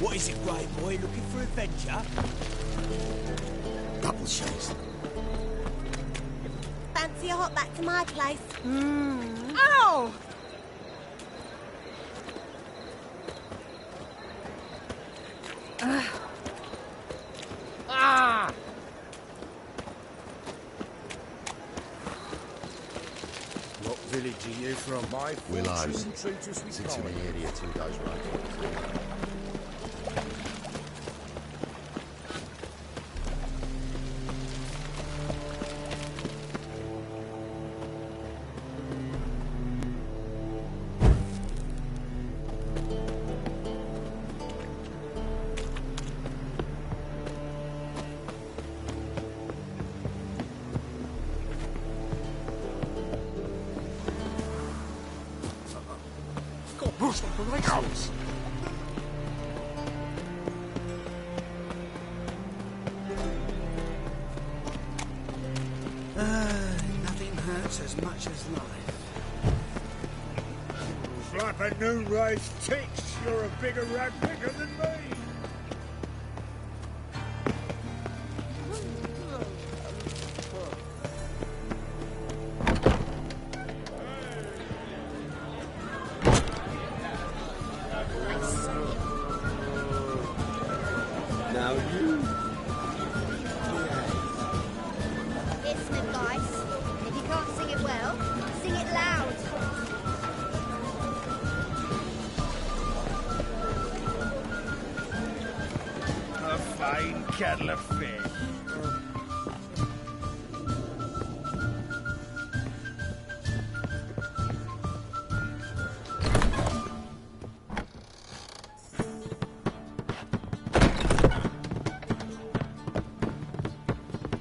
What is it, Grey Boy? Looking for adventure? Double chase. Fancy a hop back to my place? Ow! Ah! What village are you from? My Willows. Treaters we Sits in call the it. area 2 days right. Got bruised operations. Nothing hurts as much as life. Slap a noon raised ticks. You're a bigger rat picker than me. Now you. Listen, guys. If you can't sing it well, sing it loud. A fine kettle of fish.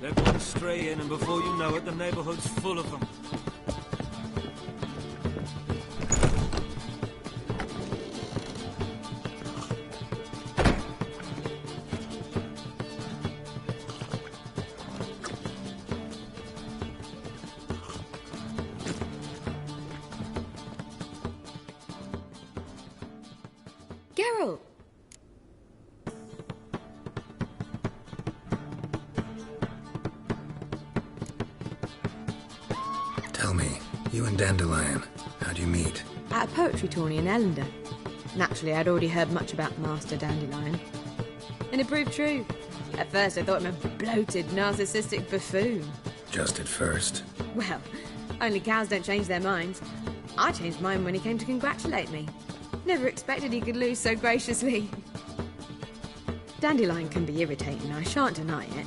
They're going straight in, and before you know it, the neighborhood's full of them. Geralt! Tell me, you and Dandelion, how'd you meet? At a poetry tourney in Ellender. Naturally, I'd already heard much about Master Dandelion. And it proved true. At first, I thought him a bloated, narcissistic buffoon. Just at first. Well, only cows don't change their minds. I changed mine when he came to congratulate me. Never expected he could lose so graciously. Dandelion can be irritating, I shan't deny it.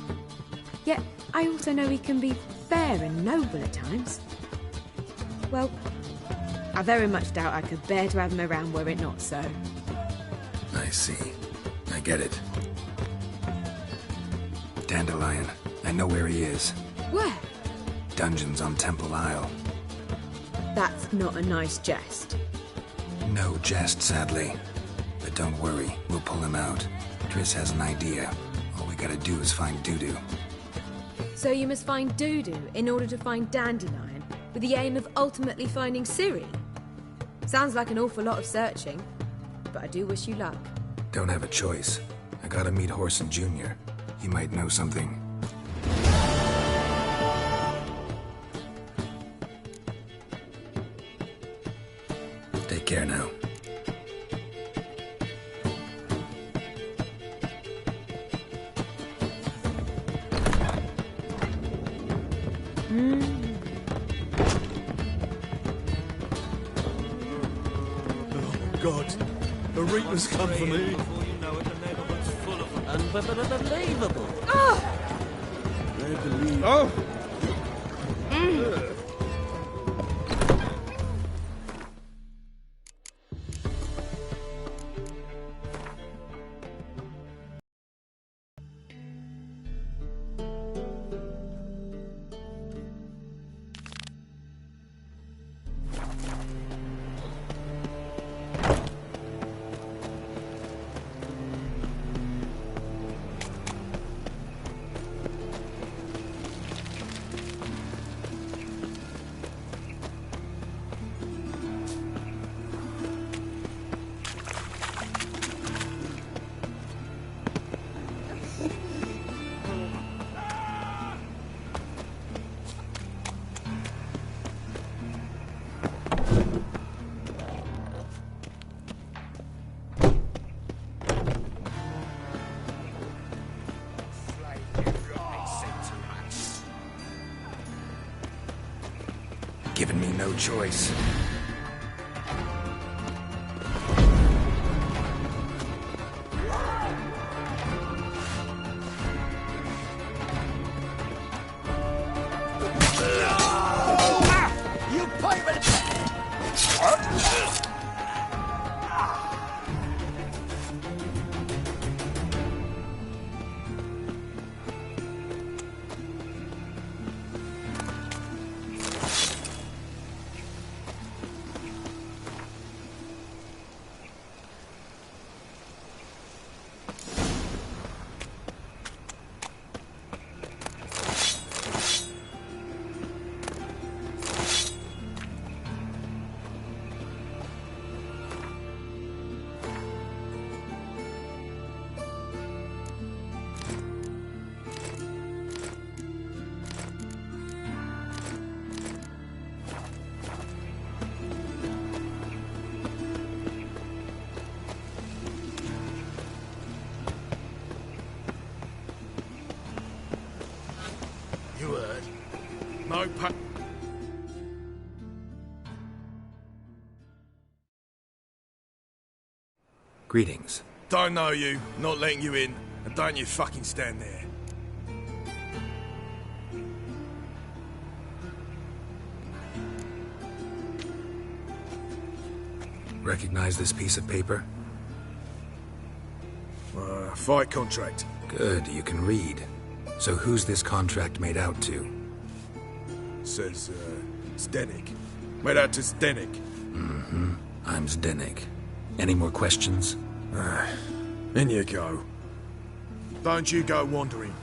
Yet, I also know he can be fair and noble at times. Well, I very much doubt I could bear to have him around were it not so. I see. I get it. Dandelion, I know where he is. Where? Dungeons on Temple Isle. That's not a nice jest. No jest, sadly. But don't worry, we'll pull him out. Triss has an idea. All we gotta do is find Dudu. So you must find Dudu in order to find Dandelion, with the aim of ultimately finding Ciri? Sounds like an awful lot of searching, but I do wish you luck. Don't have a choice. I gotta meet Horson Jr. He might know something. Take care now. God, the Reapers come for me. Before you know it, the neighborhood's full of them. Unbelievable. They believe. Oh! no choice. You pirate! You heard? No pa... Greetings. Don't know you, not letting you in, and don't you fucking stand there. Recognize this piece of paper? Fight contract. Good, you can read. So who's this contract made out to? Says, Zdenek. Made out to Zdenek. Mm-hmm. I'm Zdenek. Any more questions? In you go. Don't you go wandering.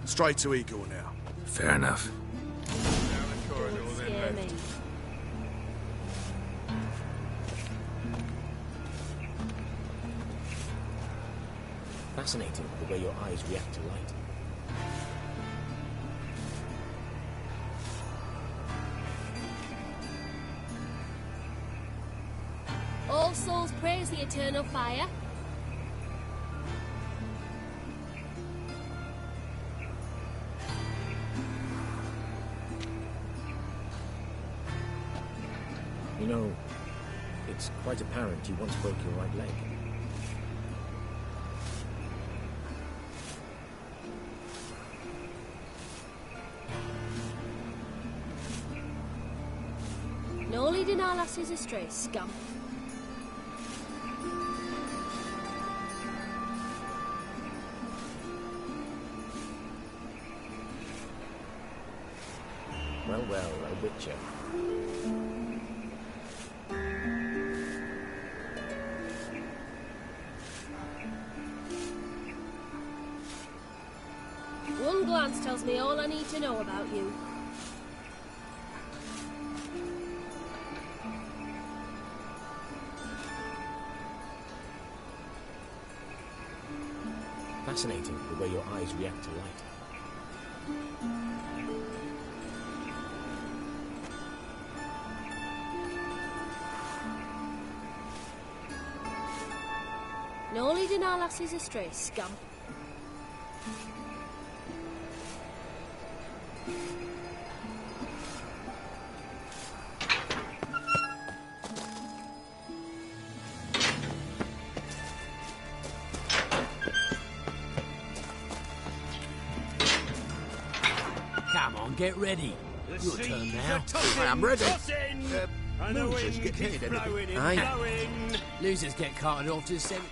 Straight to Igor now. Fair enough. Fascinating the way your eyes react to light. All souls praise the eternal fire. You know, it's quite apparent you once broke your right leg. No leading our lasses astray, scum. Well, a witcher. One glance tells me all I need to know about you. Fascinating the way your eyes react to light. No leading our lasses astray, scum. Come on, get ready. Your turn now. I am ready. Losers get paid anything. Aye. Losers get carted off to the cemetery.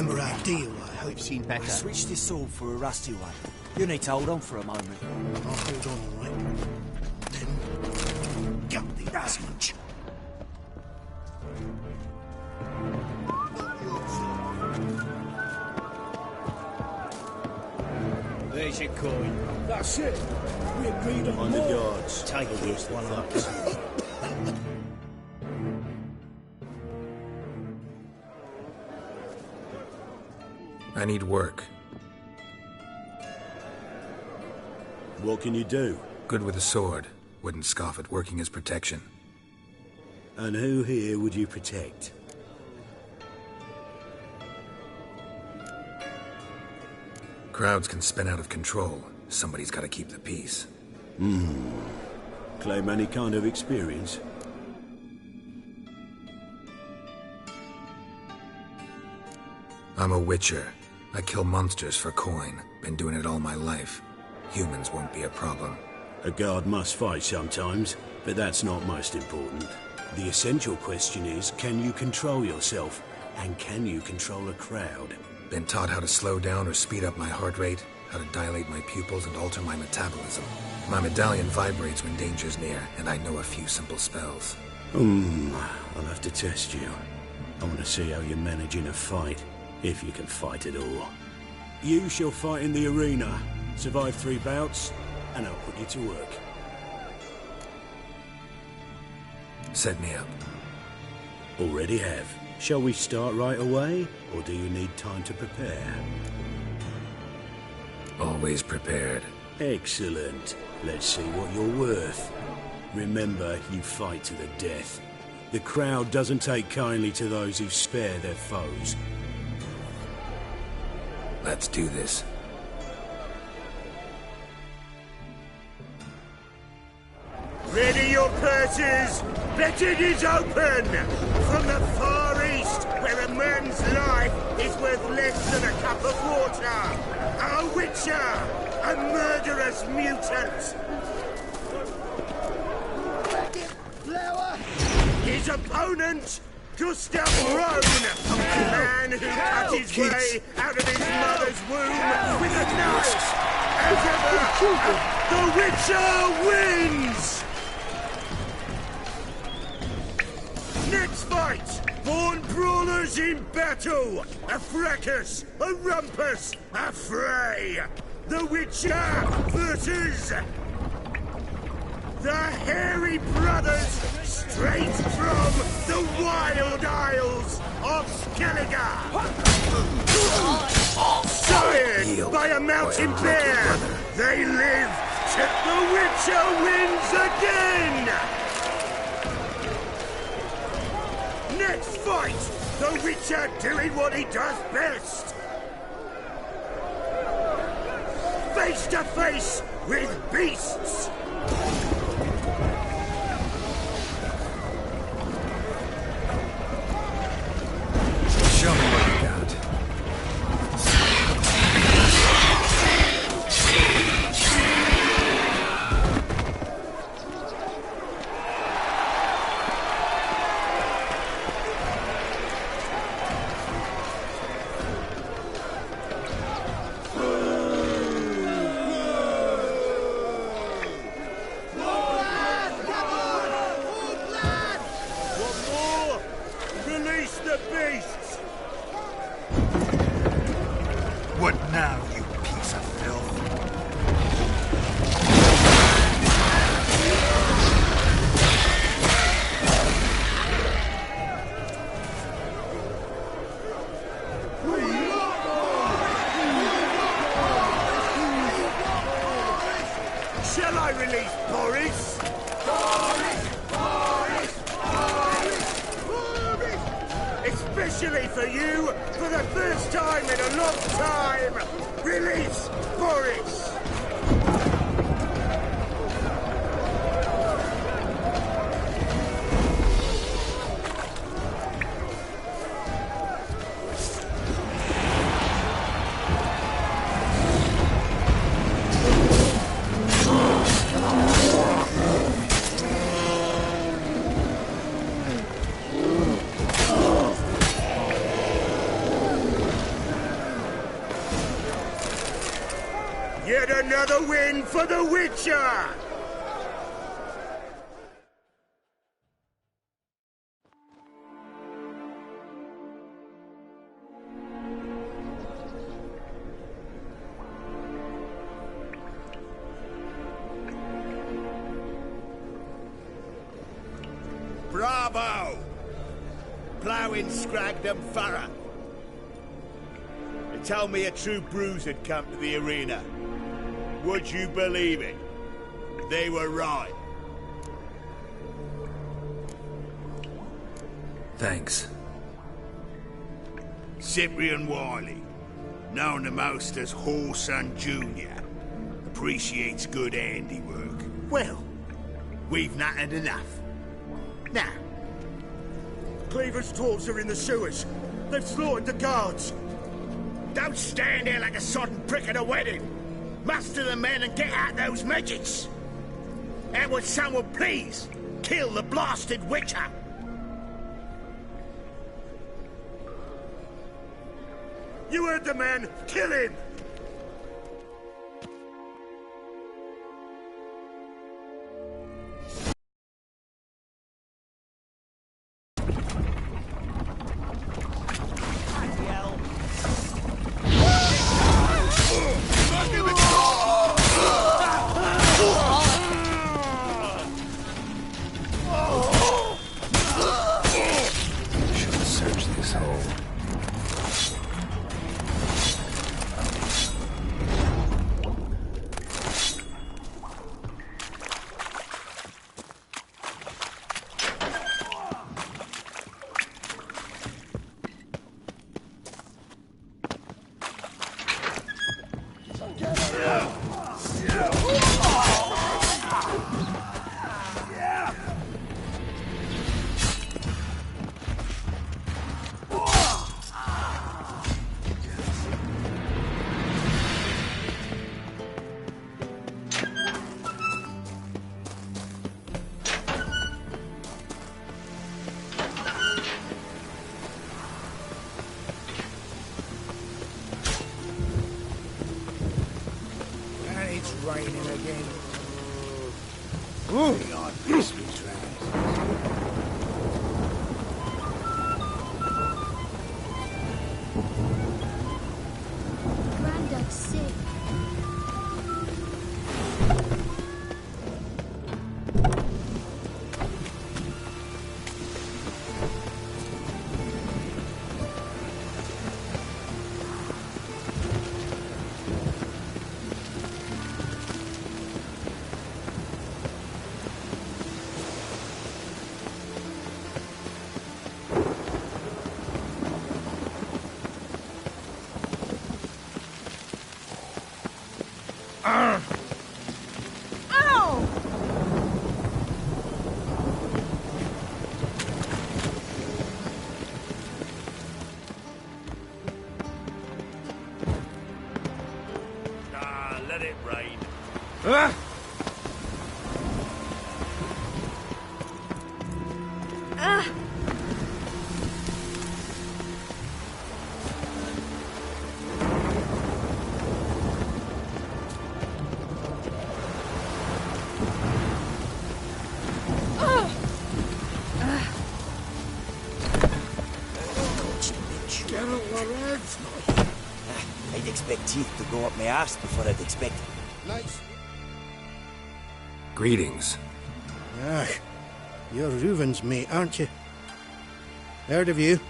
remember our deal, I hope. We've seen better. I switched this sword for a rusty one. You need to hold on for a moment. I'll hold on, all right. Then, gut the asshole. There's your coin. That's it. We agreed on the more. guards. Take it, one up. I need work. What can you do? Good with a sword. Wouldn't scoff at working as protection. And who here would you protect? Crowds can spin out of control. Somebody's got to keep the peace. Claim any kind of experience? I'm a witcher. I kill monsters for coin. Been doing it all my life. Humans won't be a problem. A guard must fight sometimes, but that's not most important. The essential question is, can you control yourself? And can you control a crowd? Been taught how to slow down or speed up my heart rate, how to dilate my pupils and alter my metabolism. My medallion vibrates when danger's near, and I know a few simple spells. I'll have to test you. I want to see how you manage in a fight, if you can fight at all. You shall fight in the arena, survive 3 bouts, and I'll put you to work. Set me up. Already have. Shall we start right away, or do you need time to prepare? Always prepared. Excellent. Let's see what you're worth. Remember, you fight to the death. The crowd doesn't take kindly to those who spare their foes. Let's do this. Ready your purses! Betting is open! From the Far East, where a man's life is worth less than a cup of water! A witcher! A murderous mutant! His opponent, Gustav Rone! A man who cut his way out of his mother's womb with a knife! As ever, the Witcher wins! Next fight! Born brawlers in battle! A fracas! A rumpus! A fray! The Witcher versus... the Hairy Brothers, straight from the Wild Isles of Skellige! Sired by a mountain bear, they live till the Witcher wins again! Next fight, the Witcher doing what he does best. Face to face with beasts. Show me what you got. What now, you piece of filth? Shall I release Boris? Especially for you, for the first time in a long time, release Boris! Another win for the Witcher! Bravo! Ploughing Scragdom Thorough. They told me a true bruise had come to the arena. Would you believe it? They were right. Thanks. Cyprian Wiley, known the most as Whoreson Jr., appreciates good handiwork. Well, we've nattered enough. Now, Cleaver's tools are in the sewers. They've slaughtered the guards. don't stand there like a sodden prick at a wedding. Muster the men and get out those midgets. And would someone please kill the blasted Witcher? You heard the man. Kill him! Raining again. God, this we tried. Grandad's sick. Let it rain. I'd expect teeth to go up my arse before I'd expect. Nice. Greetings. Ah, you're Reuven's mate, aren't you? Heard of you.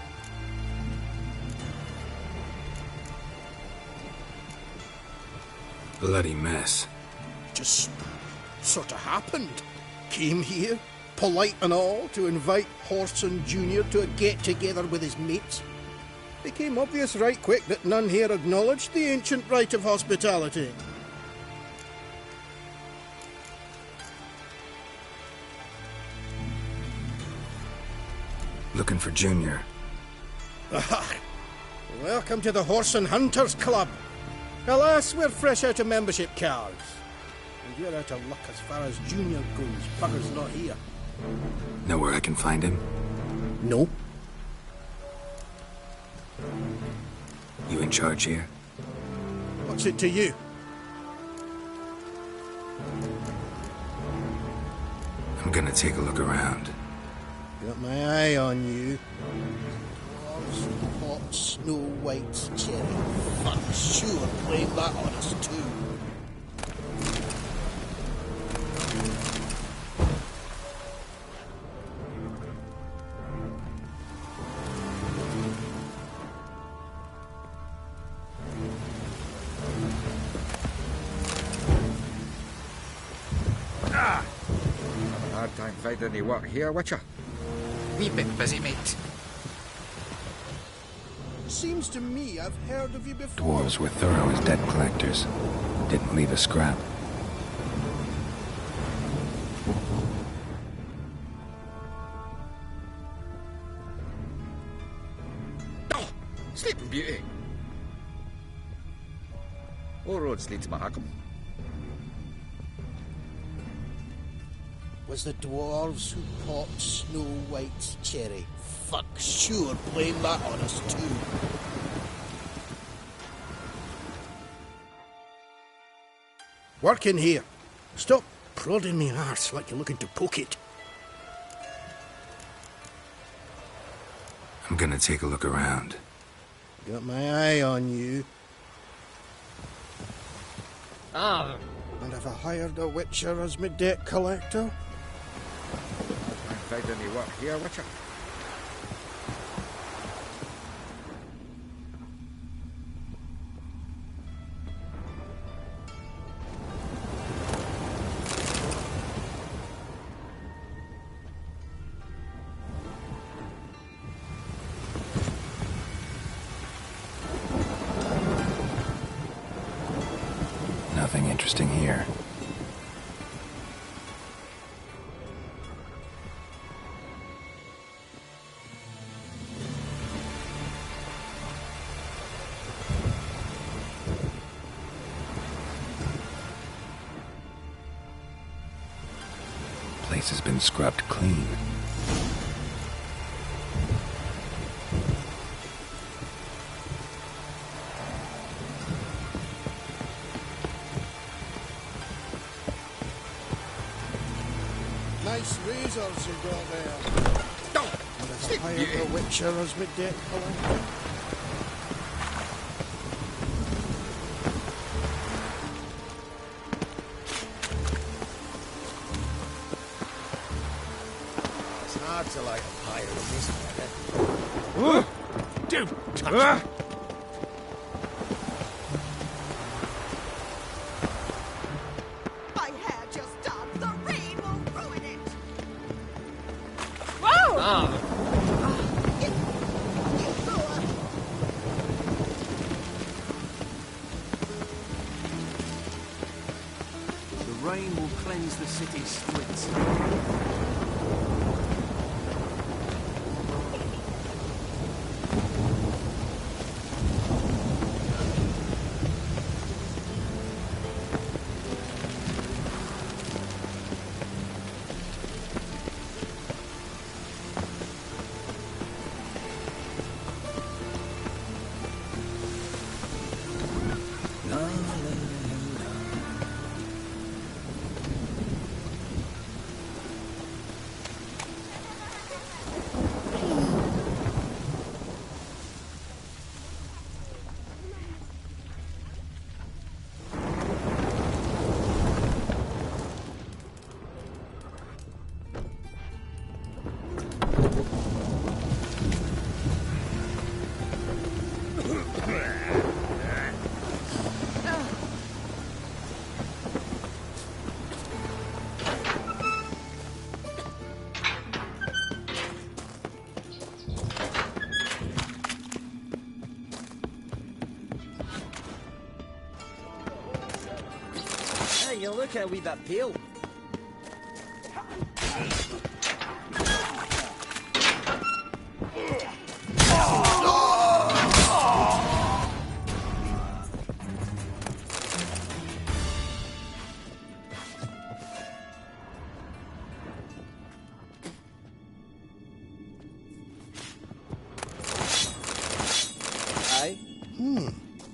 Bloody mess. Just sort of happened. Came here, polite and all, to invite Whoreson Jr. to a get-together with his mates. Became obvious right quick that none here acknowledged the ancient rite of hospitality. Looking for Junior. Welcome to the Whoreson Hunters Club. Alas, we're fresh out of membership cards. And you're out of luck as far as Junior goes. Bugger's not here. Know where I can find him? No. You in charge here? What's it to you? I'm gonna take a look around. Got my eye on you. Dwarves, hot, snow white, cherry. Fuck, sure, blame that on us too. Hard time finding any work here, Witcher. Wee bit busy, mate. Seems to me I've heard of you before. Dwarves were thorough as debt collectors. Didn't leave a scrap. Oh, Sleeping Beauty. All roads lead to Mahakam. Was the dwarves who popped Snow White's cherry. Fuck, sure, blame that on us too. Work in here. Stop prodding me arse like you're looking to poke it. I'm gonna take a look around. Got my eye on you. Ah. And have I hired a witcher as my debt collector? Can't find any work here, Witcher. Nothing interesting here. Place has been scrubbed clean. Nice razors you got there. Oh, and have I hired a witcher as my debt collector? Hard to light a fire in this weather. Don't touch me! My hair just done. The rain will ruin it. Whoa! Ah. The rain will cleanse the city's streets. Hey, you look how we that peel.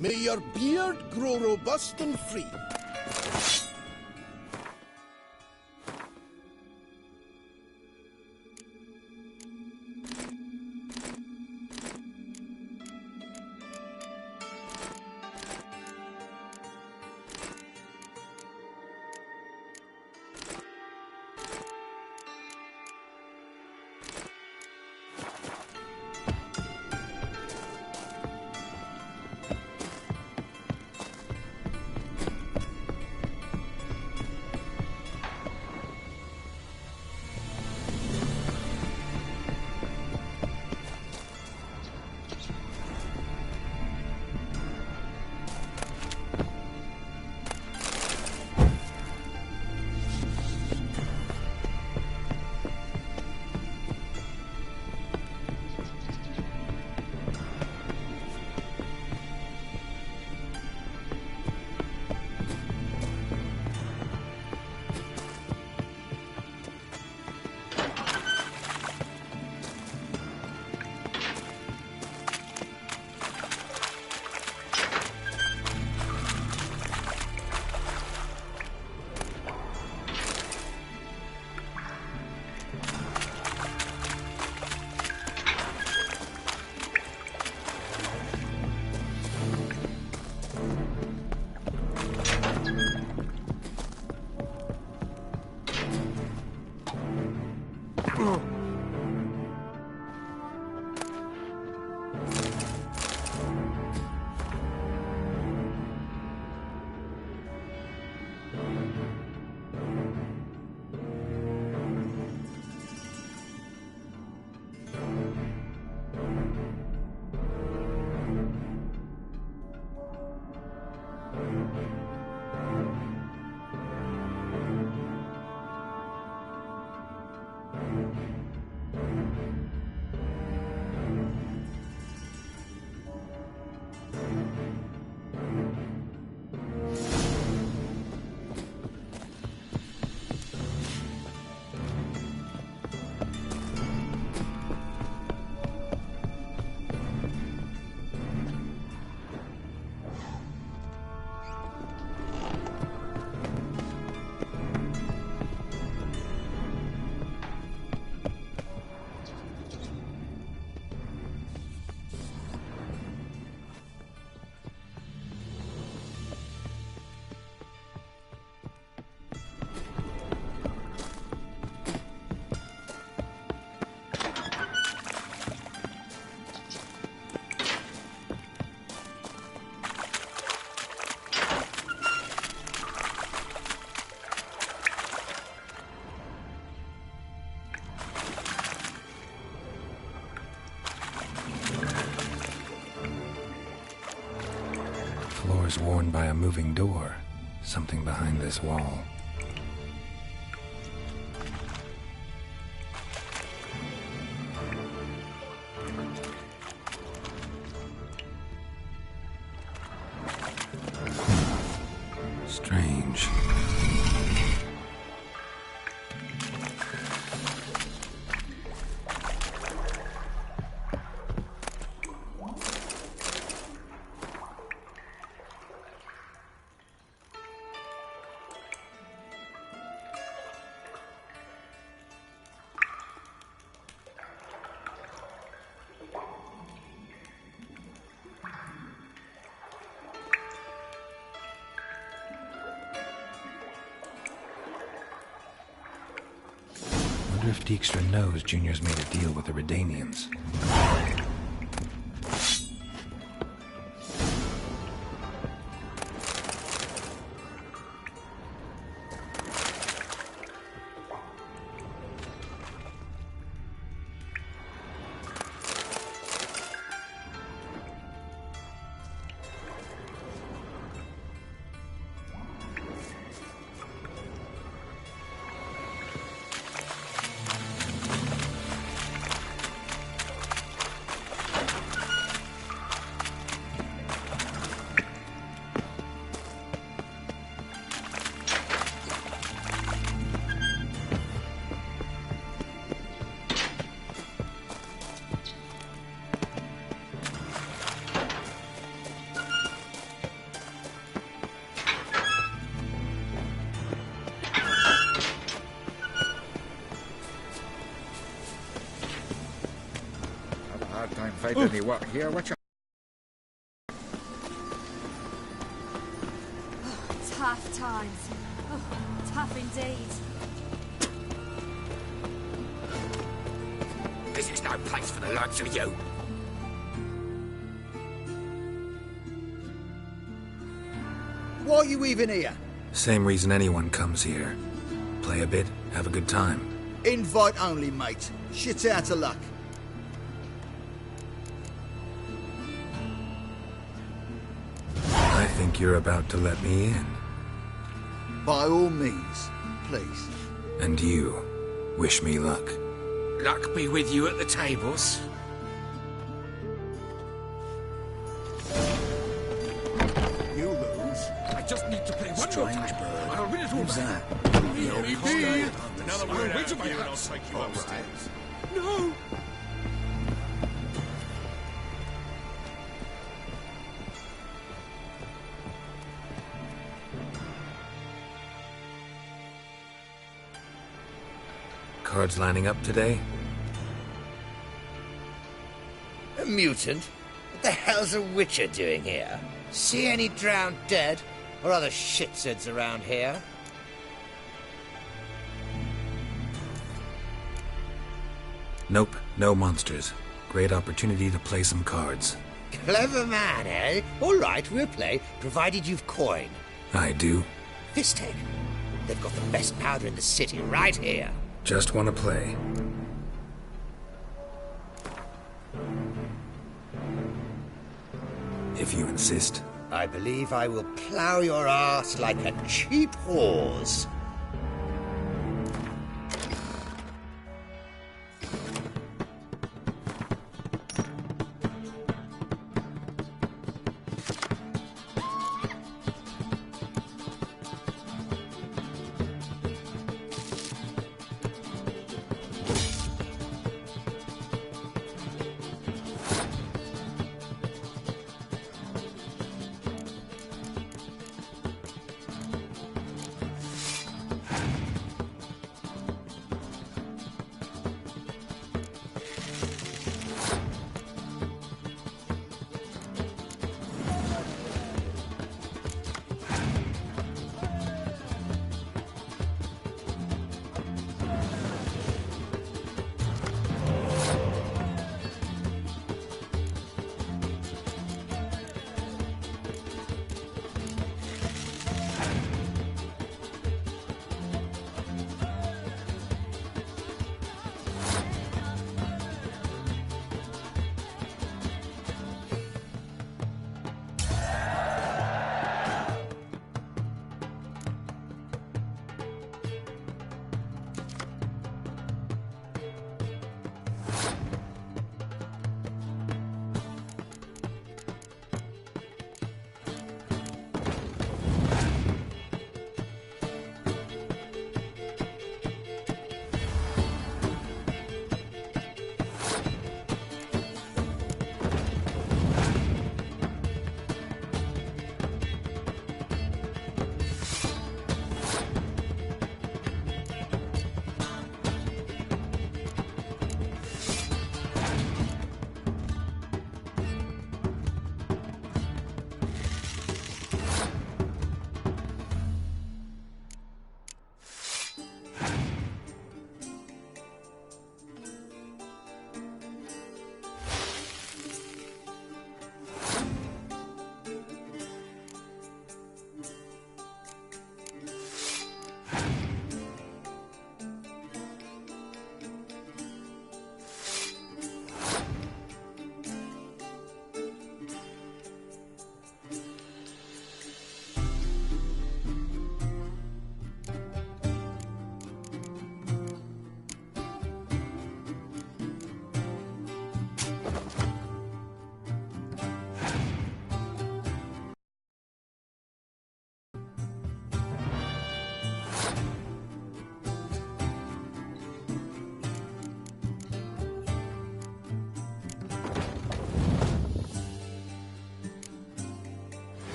May your beard grow robust and free. worn by a moving door. Something behind this wall. Strange. I wonder if Dijkstra knows Junior's made a deal with the Redanians. Find any work here, watch out. Tough times. Oh, tough indeed. This is no place for the likes of you. Why are you even here? Same reason anyone comes here. Play a bit, have a good time. Invite only, mate. Shit's out of luck. I think you're about to let me in. By all means, please. And you, wish me luck. Luck be with you at the tables. You lose. I just need to play one more time. I'll win it all Who's back. that? Really? Another word out of you and I'll take you upstairs. No! Cards lining up today? A mutant? What the hell's a witcher doing here? See any drowned dead? Or other shitsuds around here? Nope, no monsters. Great opportunity to play some cards. Clever man, eh? All right, we'll play, provided you've coin. I do. Fistake. They've got the best powder in the city right here. Just want to play. If you insist. I believe I will plough your ass like a cheap horse.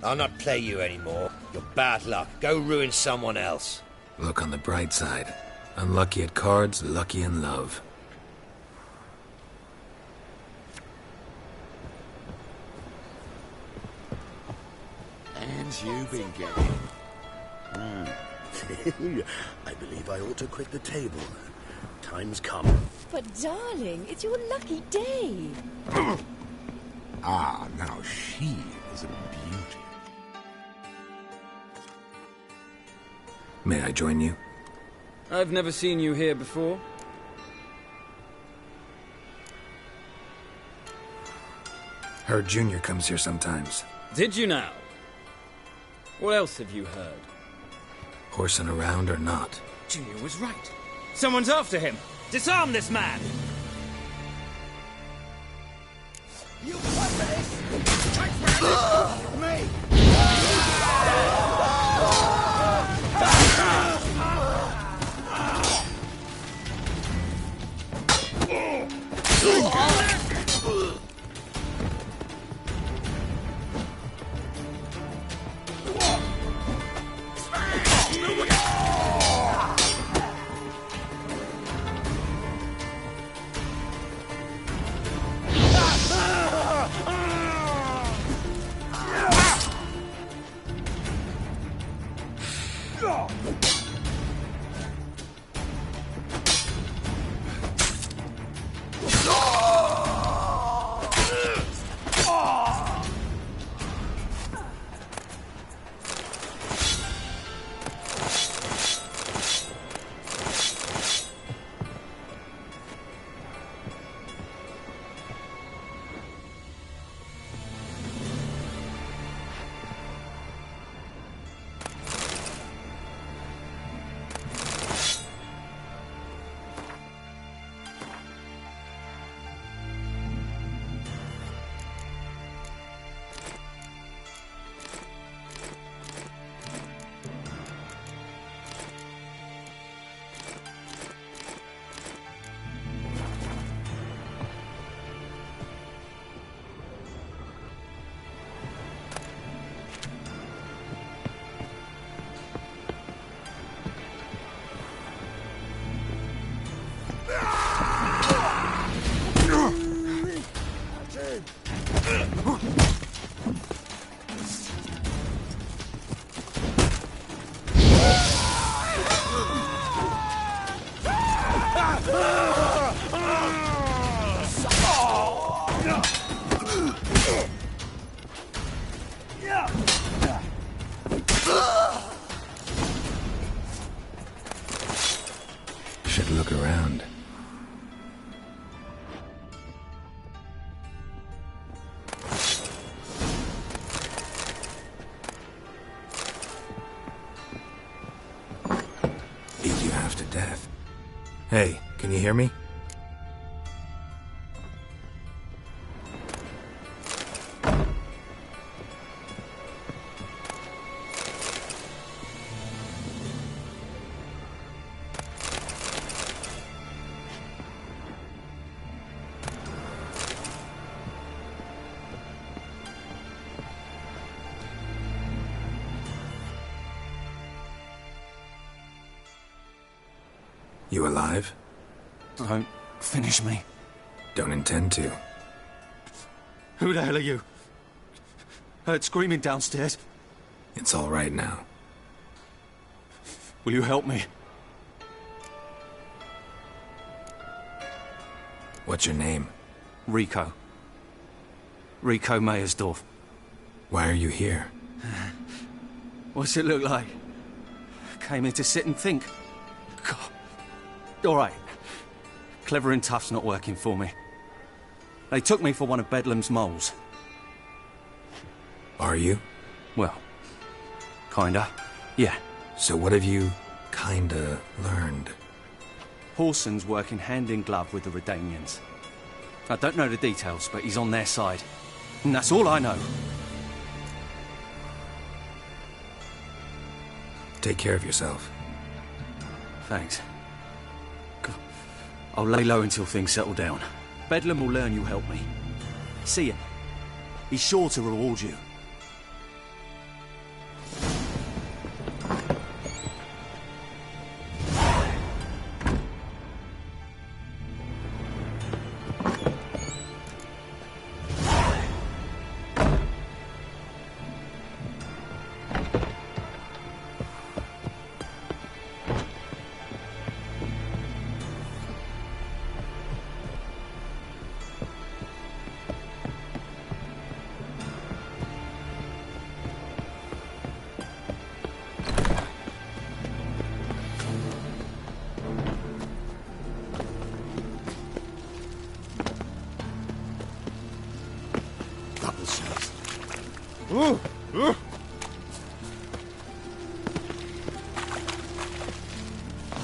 I'll not play you anymore. You're bad luck. Go ruin someone else. Look on the bright side. Unlucky at cards, lucky in love. And you been getting? I believe I ought to quit the table. Time's come. But darling, it's your lucky day. Ah, now she is a beauty. May I join you? I've never seen you here before. Heard Junior comes here sometimes. Did you now? What else have you heard? Horsing around or not. Junior was right. Someone's after him. Disarm this man! You puppet! Me! Should look around. Beat you half to death. Hey, can you hear me? You alive? Don't finish me. Don't intend to. Who the hell are you? Heard screaming downstairs. It's all right now. Will you help me? What's your name? Rico. Rico Meyersdorf. Why are you here? What's it look like? Came here to sit and think. God. All right. Clever and tough's not working for me. They took me for one of Bedlam's moles. Are you? Well, kinda. Yeah. So what have you kinda learned? Horson's working hand in glove with the Redanians. I don't know the details, but he's on their side. And that's all I know. Take care of yourself. Thanks. I'll lay low until things settle down. Bedlam will learn you helped me. See ya. He's sure to reward you.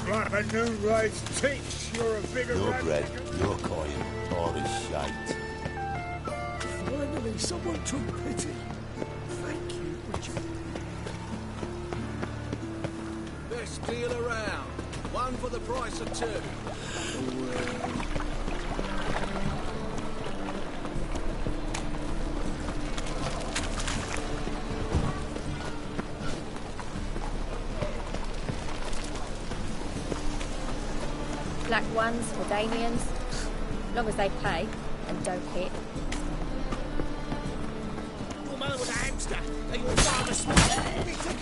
like a new race teach. You're a bigger Your rat. bread, your coin, all is shite. Finally, someone took pity. Thank you, Richard. Best deal around. One for the price of two. Black ones for Damians, long as they pay and don't hit. Your mother was a hamster, and your father smart. It's a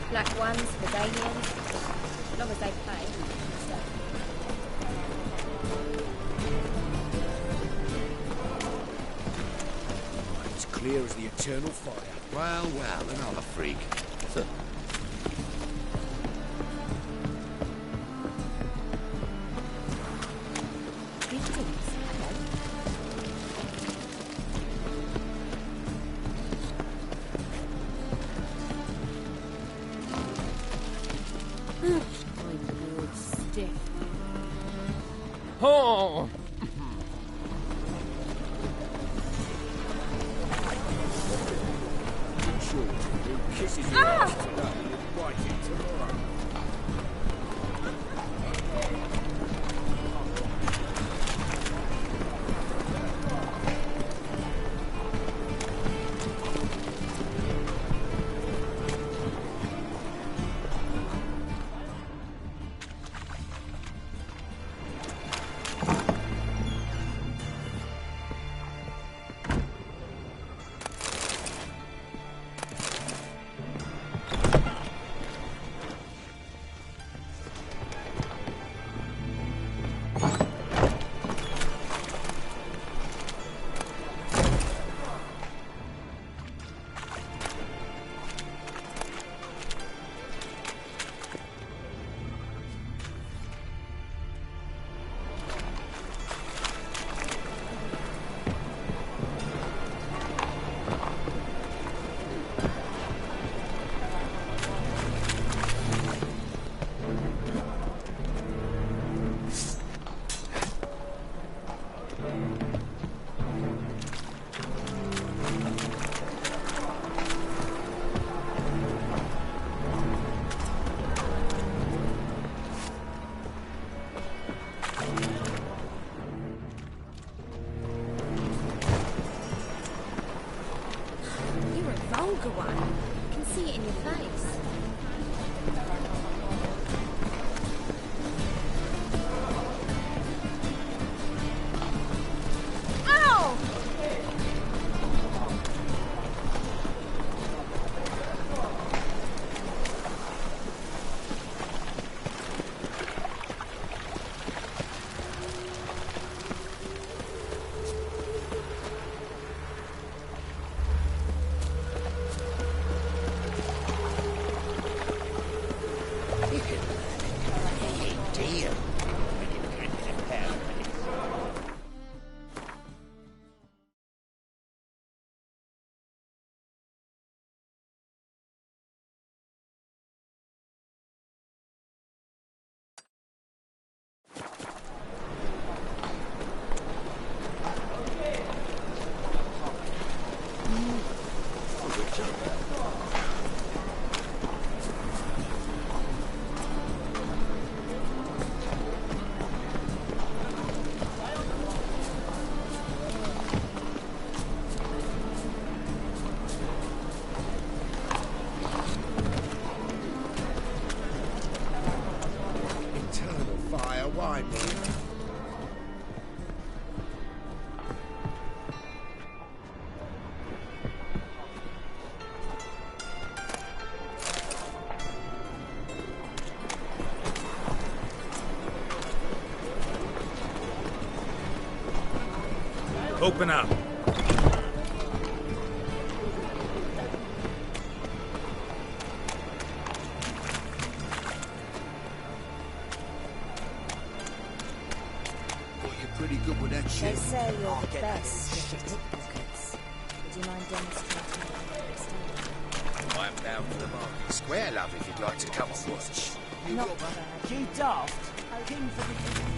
Black ones for Damians, long as they pay. It's clear as the eternal fire. Well, another freak. Oh! Kisses your ass today and bites it tomorrow. Vulgar one. I can see it in your face. Ow! Open up. Pretty good with that They shit. say you're the best at pickpockets. Would you mind demonstrating your understanding? I'm down for the market square, love, if you'd like to come and watch. Not bad. You daft. King for the...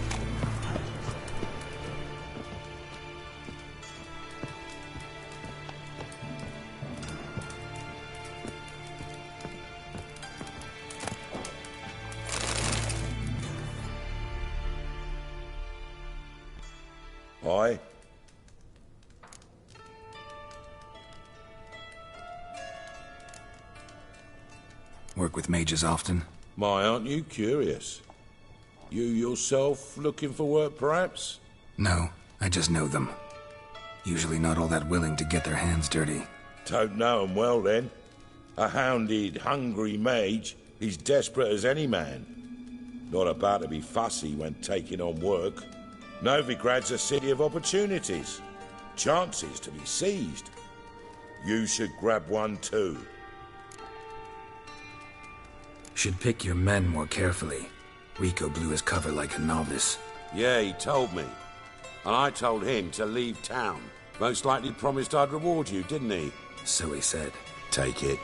Aye? Work with mages often? My, aren't you curious? You yourself looking for work, perhaps? No, I just know them. Usually not all that willing to get their hands dirty. Don't know 'em well, then. A hounded, hungry mage is desperate as any man. Not about to be fussy when taking on work. Novigrad's a city of opportunities. Chances to be seized. You should grab one too. Should pick your men more carefully. Rico blew his cover like a novice. Yeah, he told me. And I told him to leave town. Most likely promised I'd reward you, didn't he? So he said. Take it.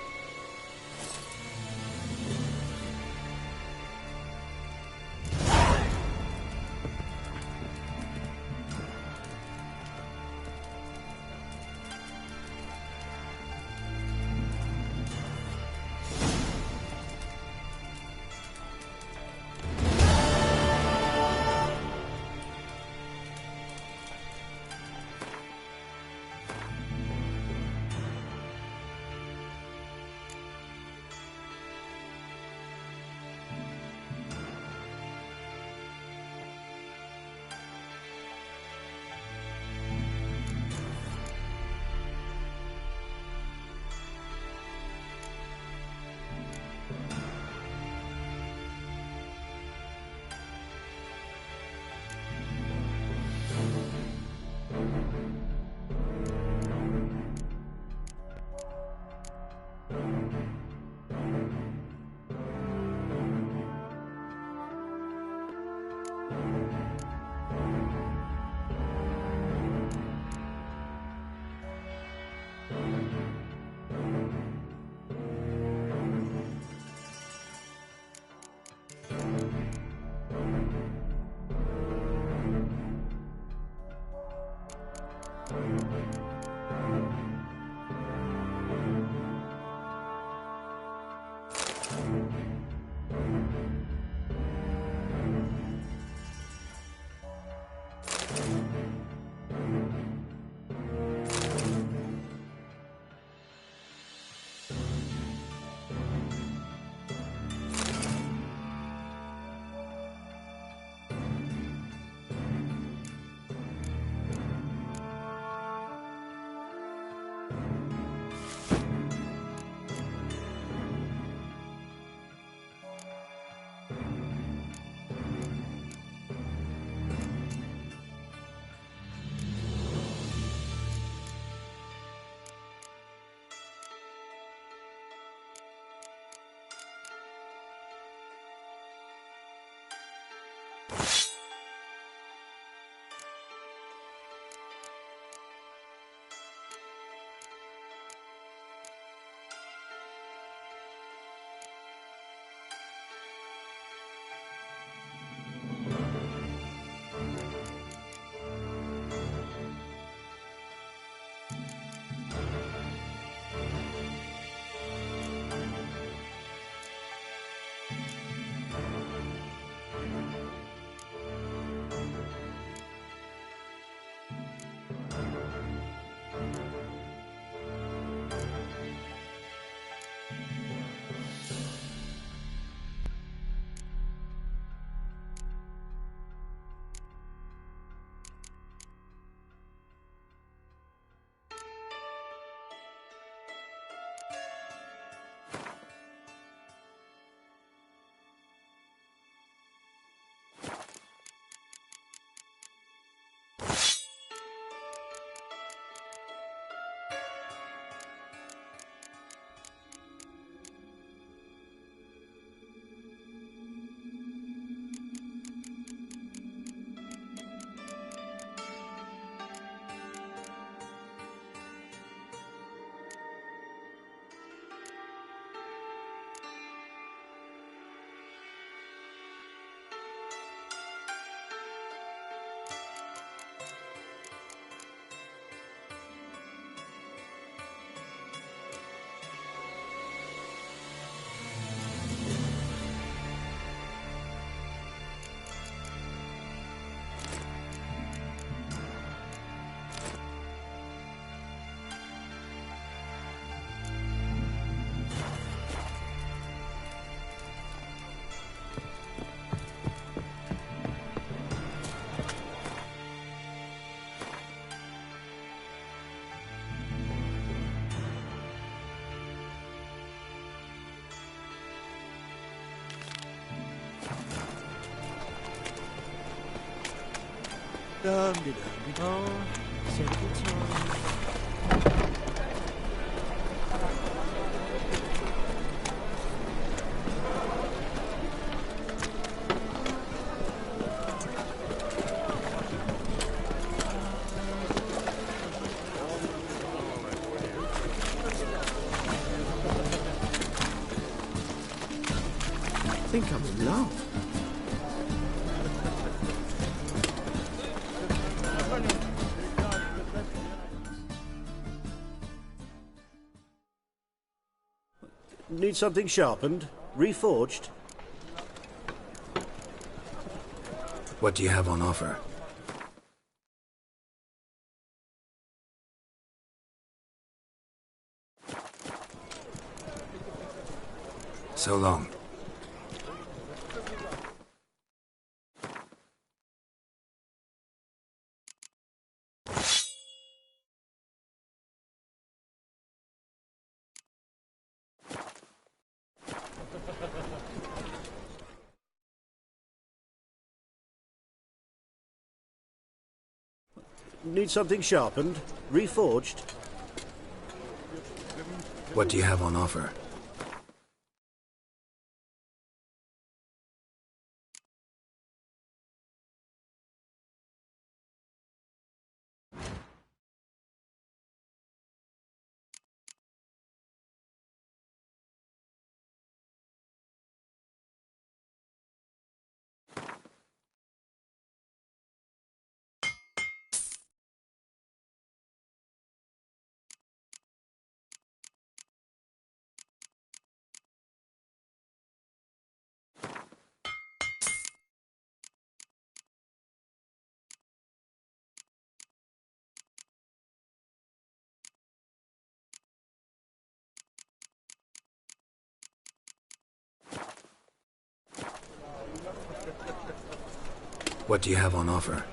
I think I'm in love. Need something sharpened? Reforged? What do you have on offer? So long. Need something sharpened? Reforged? What do you have on offer? What do you have on offer?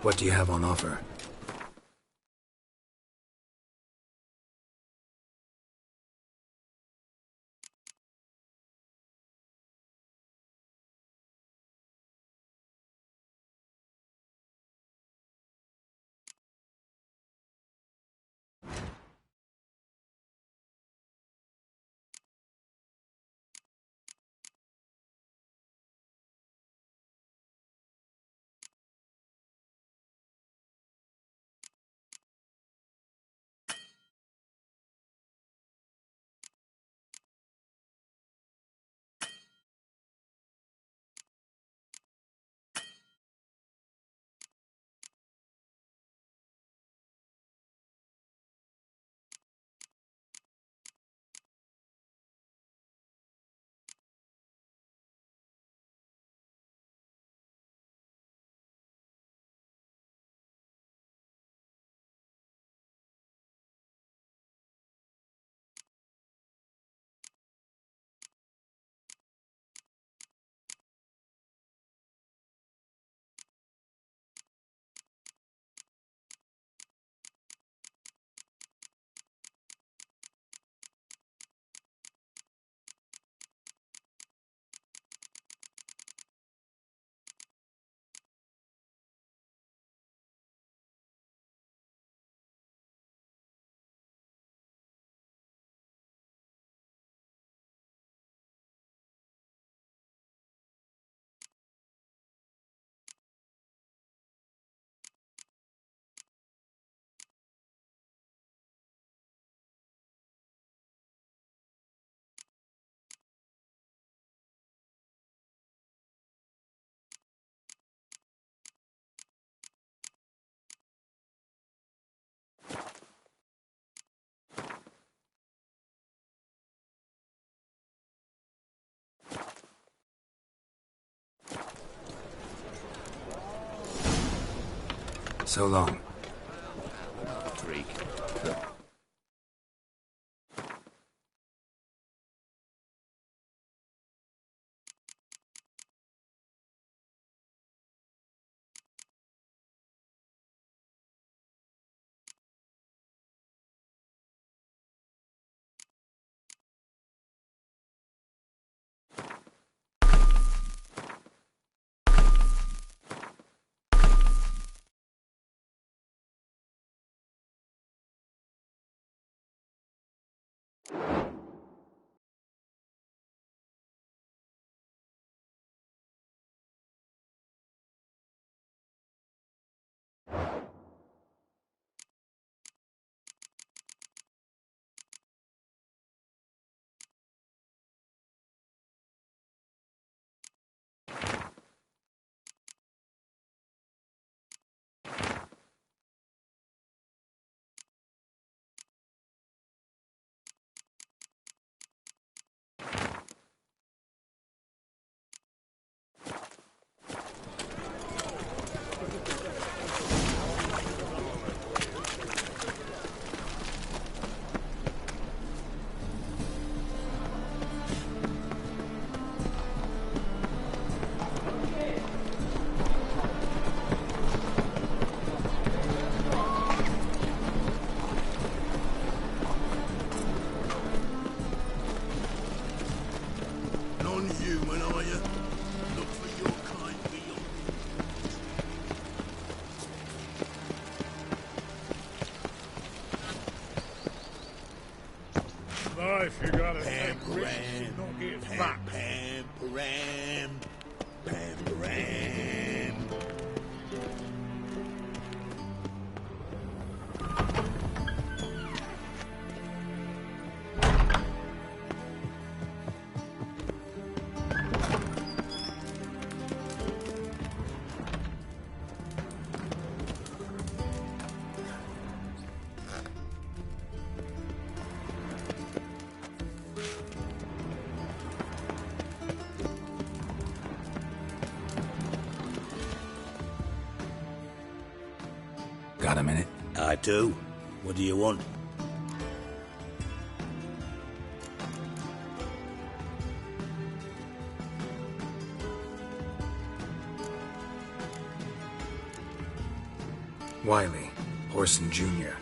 What do you have on offer? So long. Freak. Non-human, are you? Look for your kind beyond. Life, you gotta take risks and not get fat. Pam. Got a minute? I do. What do you want? Wiley, Orson Jr.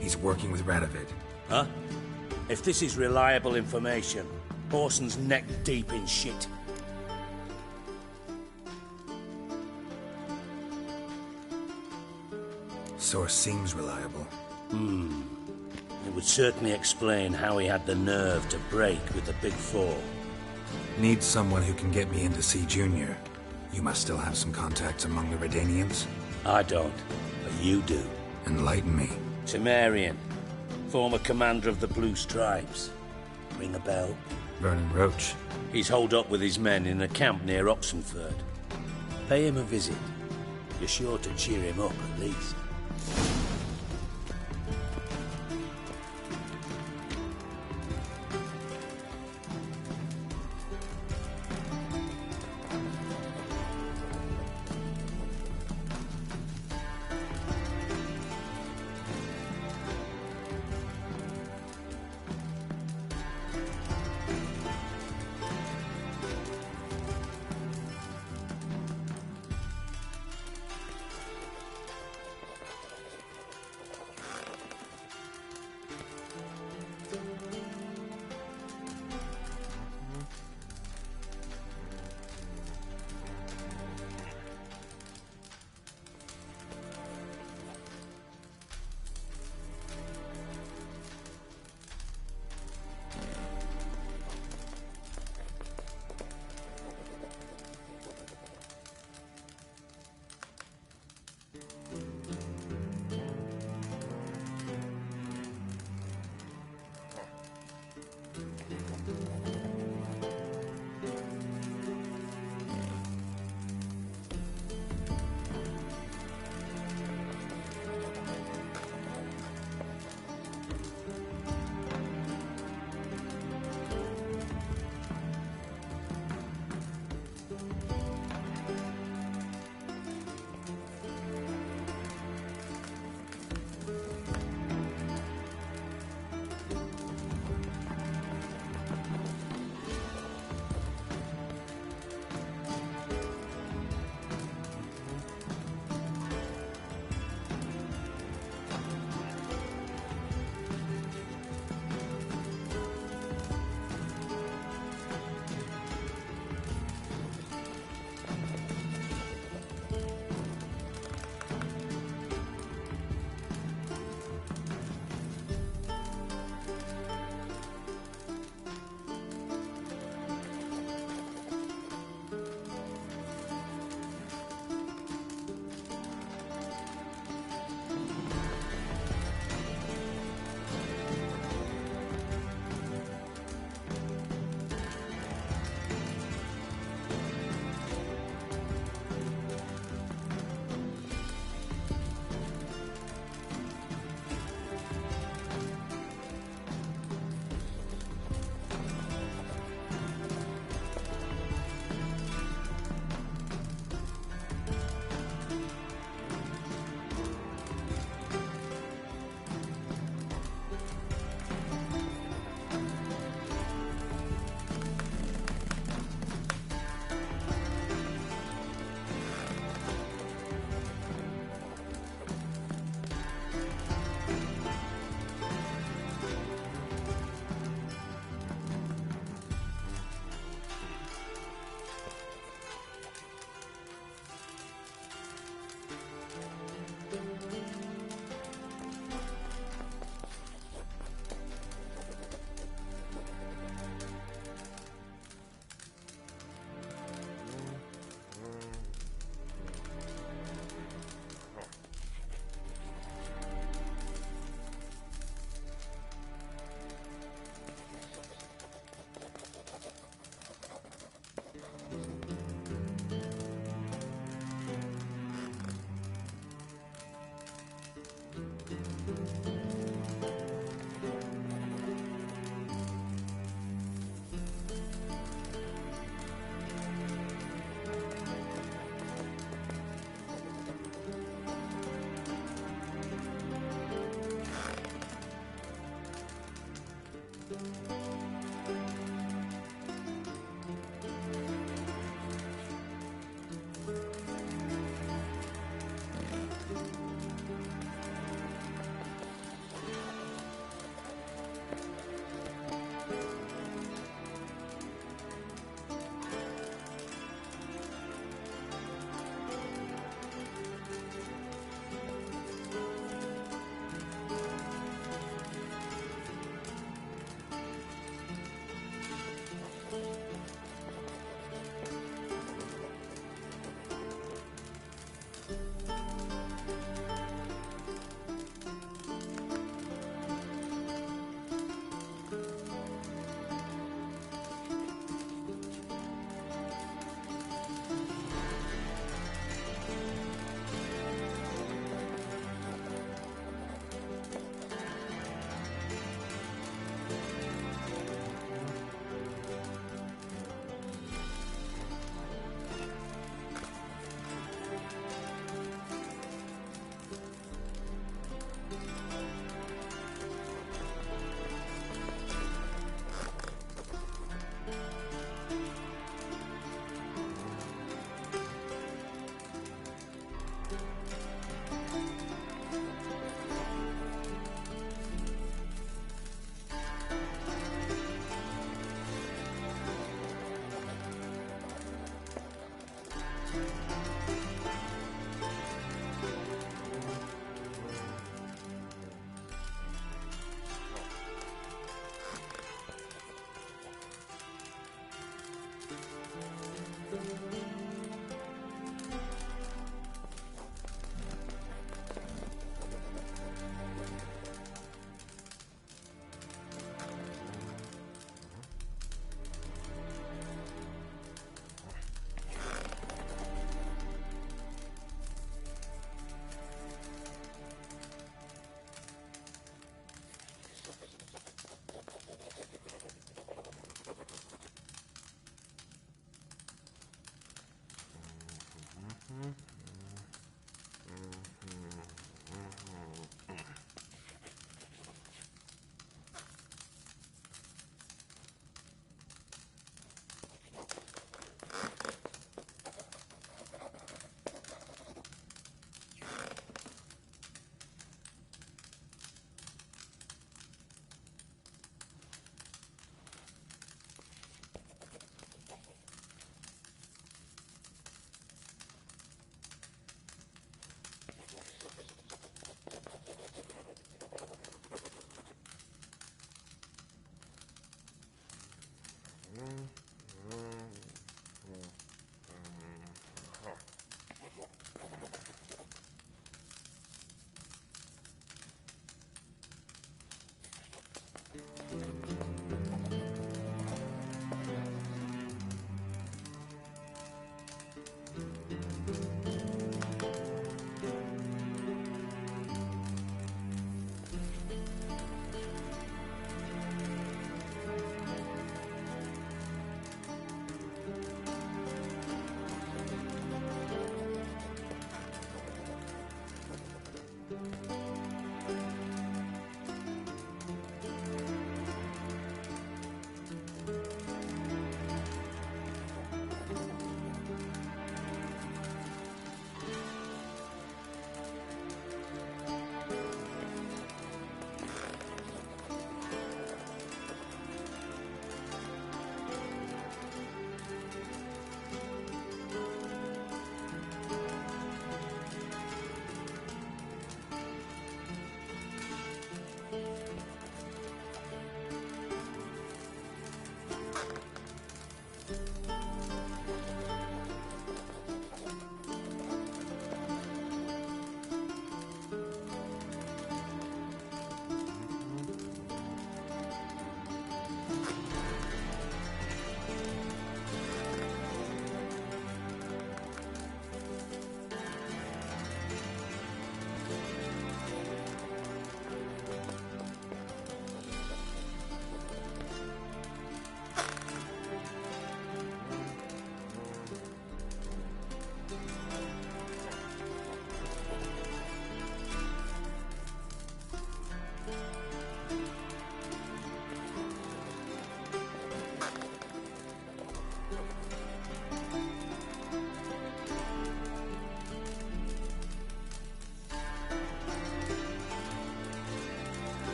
He's working with Radovid. Huh? If this is reliable information, Orson's neck deep in shit. Source seems reliable. It would certainly explain how he had the nerve to break with the Big Four. Need someone who can get me in to see Junior. You must still have some contacts among the Redanians? I don't, but you do. Enlighten me. Temerian, former commander of the Blue Stripes. Ring a bell? Vernon Roach. He's holed up with his men in a camp near Oxenford. Pay him a visit. You're sure to cheer him up, at least.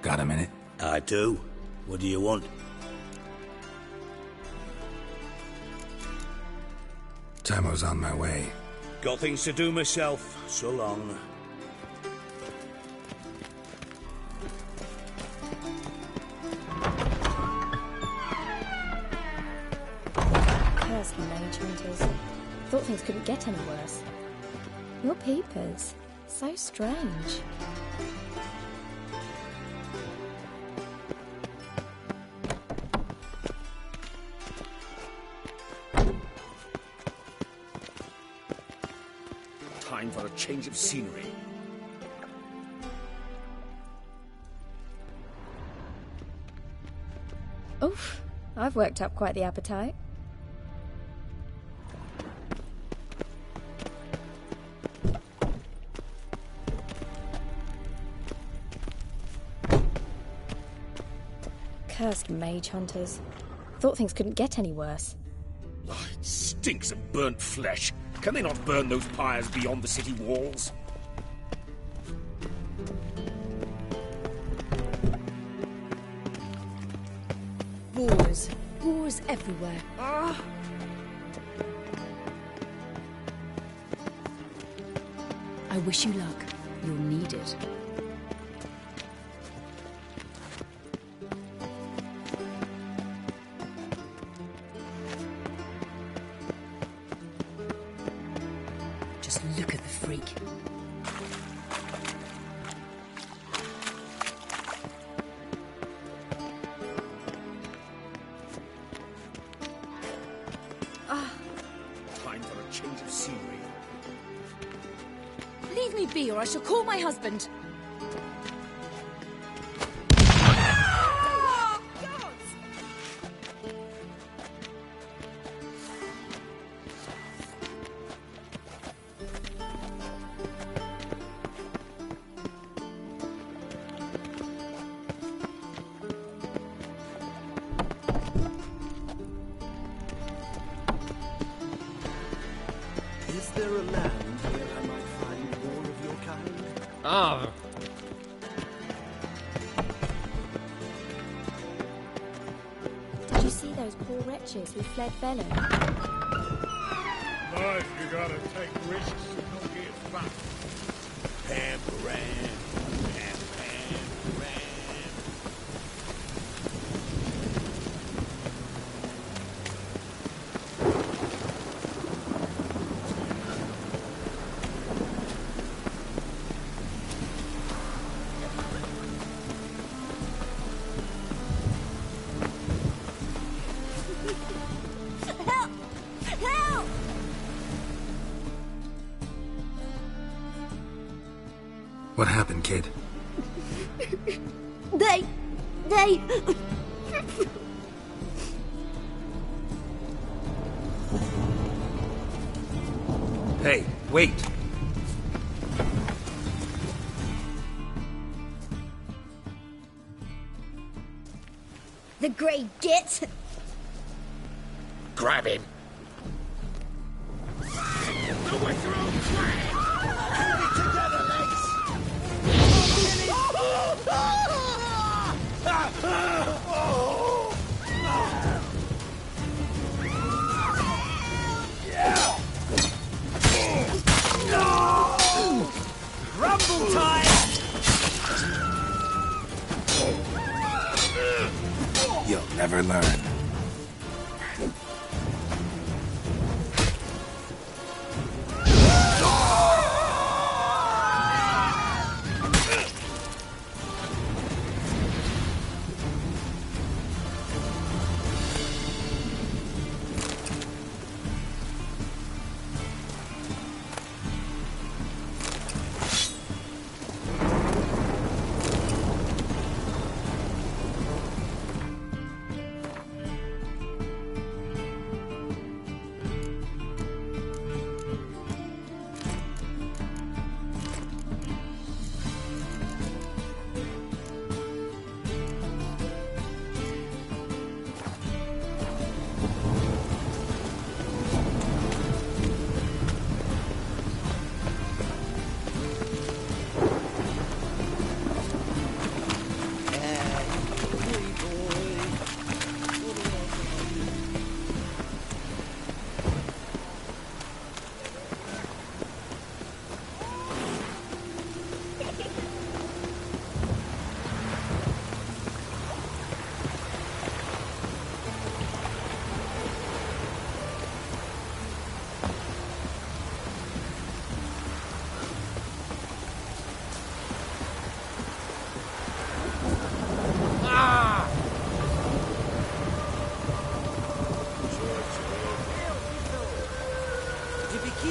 Got a minute? I do. What do you want? Tamo's on my way. Got things to do myself. So long. Cursed mage hunters. Thought things couldn't get any worse. Your peepers. So strange. Time for a change of scenery. Oof, I've worked up quite the appetite. Cursed mage hunters. Thought things couldn't get any worse. Oh, it stinks of burnt flesh. Can they not burn those pyres beyond the city walls? Wars. Wars everywhere. Ah! I wish you luck. You'll need it. Just look at the freak. Time for a change of scenery. Leave me be, or I shall call my husband. Is there a land where I might find more of your kind? Ah. Did you see those poor wretches who fled Belen? Life, you gotta take risks and not get fat. Pam-pam. Help! Help! What happened, kid? They... Hey, wait! The Grey Git! Grab him. Rumble time! You'll never learn.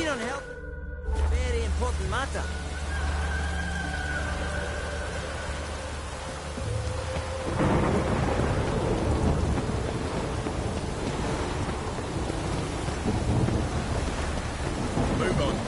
you don't help. Very important matter. Move on.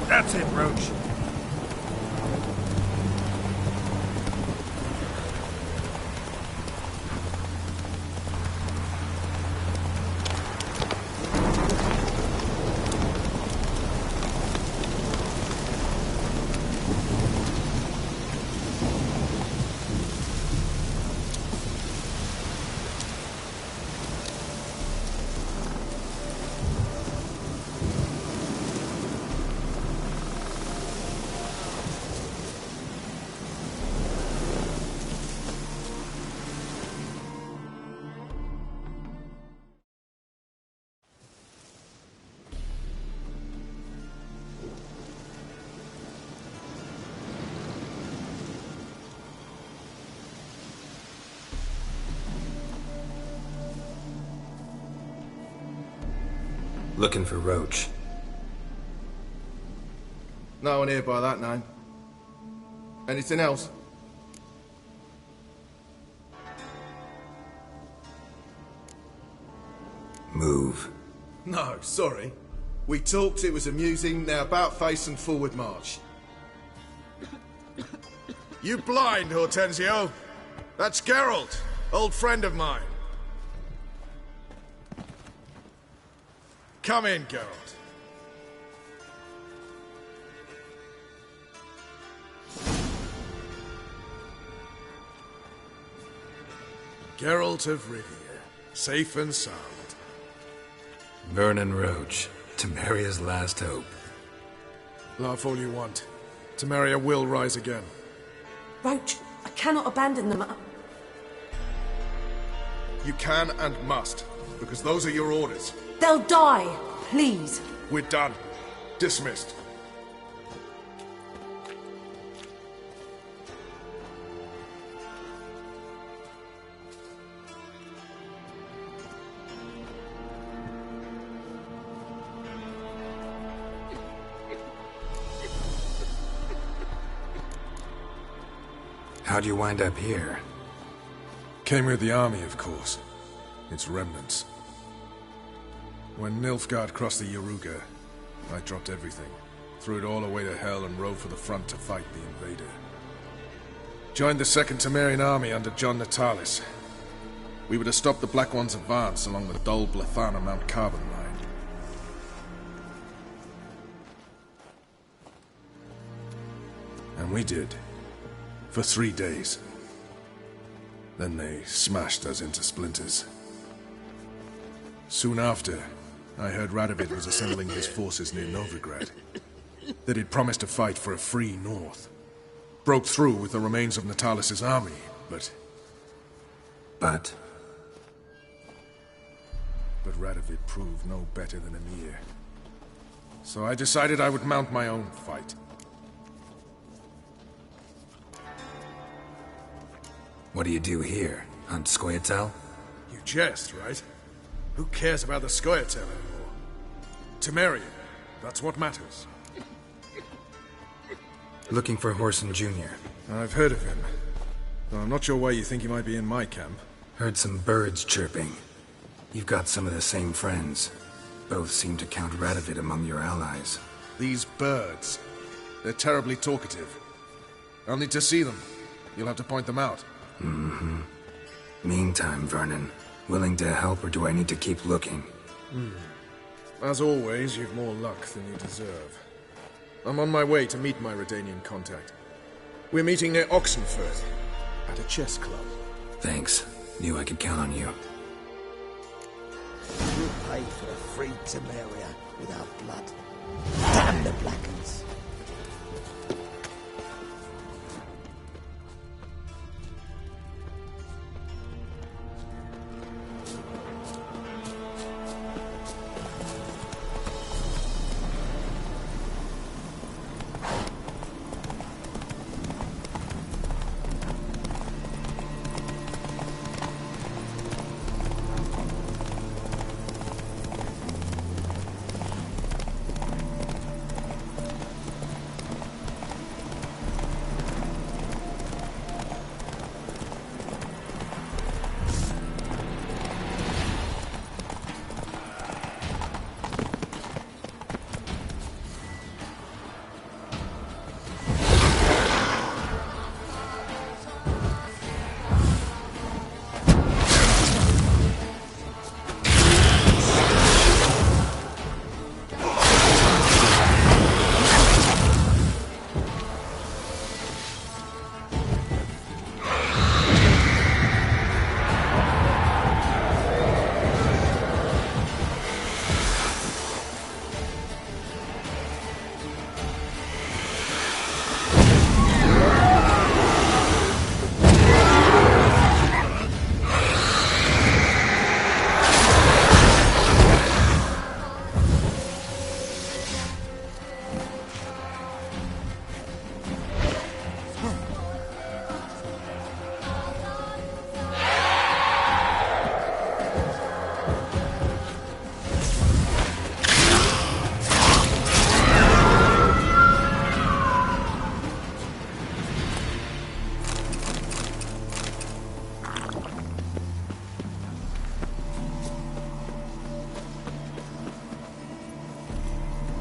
That's it, Roach. Looking for Roach. No one here by that name. Anything else? Move. No, sorry. We talked, it was amusing, now about face and forward march. You blind, Hortensio? That's Geralt, old friend of mine. Come in, Geralt. Geralt of Rivia, safe and sound. Vernon Roach, Temeria's last hope. Laugh all you want. Temeria will rise again. Roach, I cannot abandon them. You can and must, because those are your orders. They'll die, please. We're done. Dismissed. How'd you wind up here? Came with the army, of course. Its remnants. When Nilfgaard crossed the Yaruga, I dropped everything, threw it all away to hell and rode for the front to fight the invader. Joined the Second Temerian army under John Natalis. We were to stop the Black One's advance along the Dol Blathana Mount Carbon line. And we did. For 3 days. Then they smashed us into splinters. Soon after, I heard Radovid was assembling his forces near Novigrad. That he'd promised to fight for a free North. Broke through with the remains of Natalis' army, but... But Radovid proved no better than Emir. So I decided I would mount my own fight. what do you do here? Hunt Scoia'tael? You jest, right? Who cares about the Scoia'tael anymore? Temerian, that's what matters. Looking for Whoreson Jr. I've heard of him. Though I'm not sure why you think he might be in my camp. Heard some birds chirping. You've got some of the same friends. Both seem to count Radovid among your allies. These birds. They're terribly talkative. I'll need to see them. You'll have to point them out. Mm-hmm. Meantime, Vernon, willing to help or do I need to keep looking? As always, you've more luck than you deserve. I'm on my way to meet my Redanian contact. We're meeting near Oxenford, at a chess club. Thanks. Knew I could count on you. You pay for a free Temeria without blood. Damn the Blackens!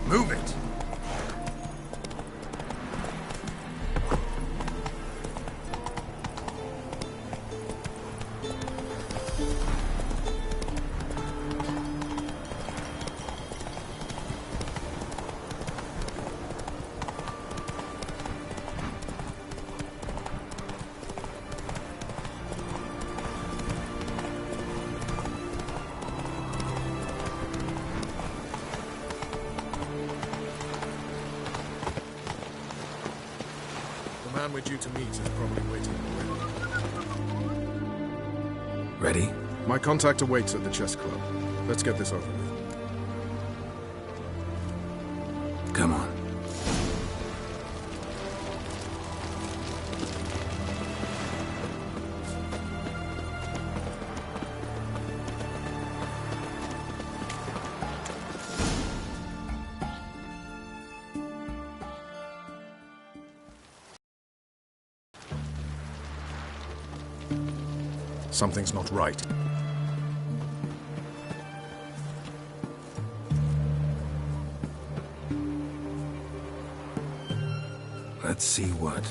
Move it! The man we're due to meet is probably waiting already. Ready? My contact awaits at the chess club. Let's get this over with. Come on. Something's not right. Let's see what.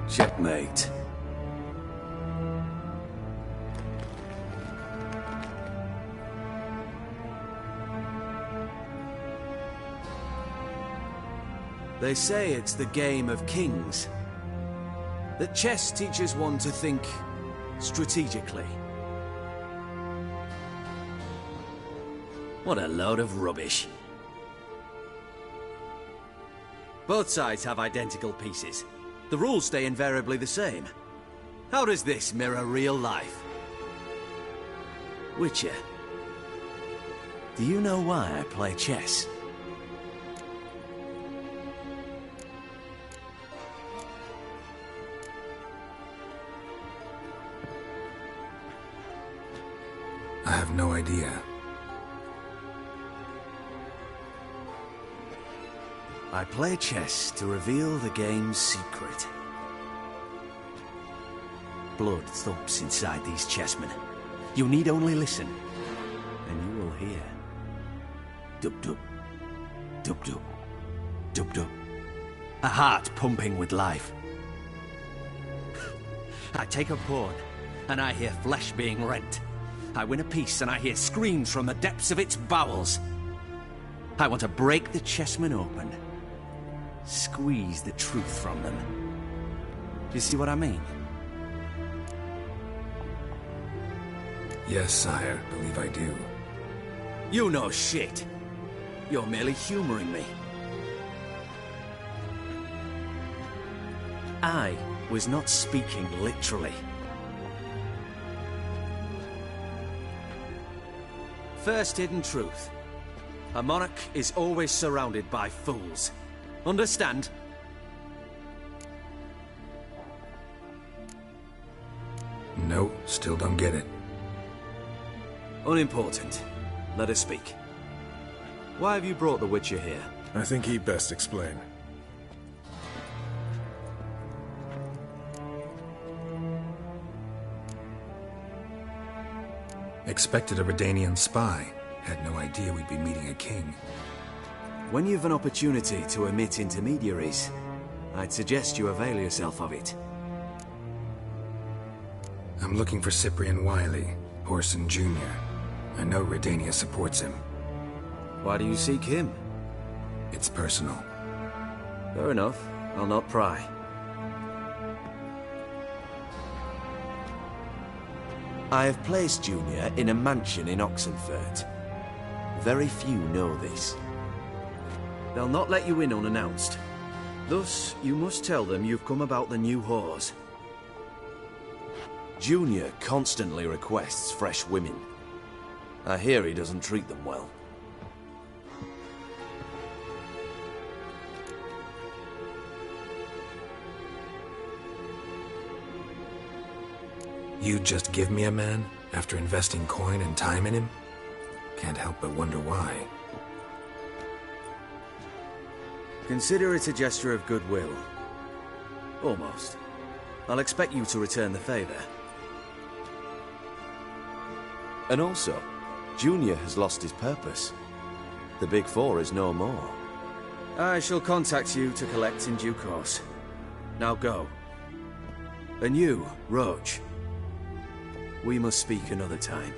Checkmate. They say it's the game of kings. That chess teaches one to think strategically. What a load of rubbish. Both sides have identical pieces. The rules stay invariably the same. How does this mirror real life? Witcher, do you know why I play chess? I have no idea. I play chess to reveal the game's secret. Blood thumps inside these chessmen. You need only listen, and you will hear. Dub-dub, dub-dub, dub-dub. A heart pumping with life. I take a pawn, and I hear flesh being rent. I win a piece, and I hear screams from the depths of its bowels. I want to break the chessmen open. Squeeze the truth from them. You see what I mean? Yes, sire, believe I do. You know shit. You're merely humoring me. I was not speaking literally. First hidden truth. A monarch is always surrounded by fools. Understand? No, still don't get it. Unimportant. Let us speak. Why have you brought the Witcher here? I think he'd best explain. Expected a Redanian spy. Had no idea we'd be meeting a king. When you've an opportunity to omit intermediaries, I'd suggest you avail yourself of it. I'm looking for Cyprian Wiley, Orson Jr. I know Redania supports him. Why do you seek him? It's personal. Fair enough. I'll not pry. I have placed Junior in a mansion in Oxenfurt. Very few know this. They'll not let you in unannounced. Thus, you must tell them you've come about the new whores. Junior constantly requests fresh women. I hear he doesn't treat them well. You just give me a man after investing coin and time in him? Can't help but wonder why. Consider it a gesture of goodwill. Almost. I'll expect you to return the favor. And also, Junior has lost his purpose. The Big Four is no more. I shall contact you to collect in due course. Now go. And you, Roach. We must speak another time.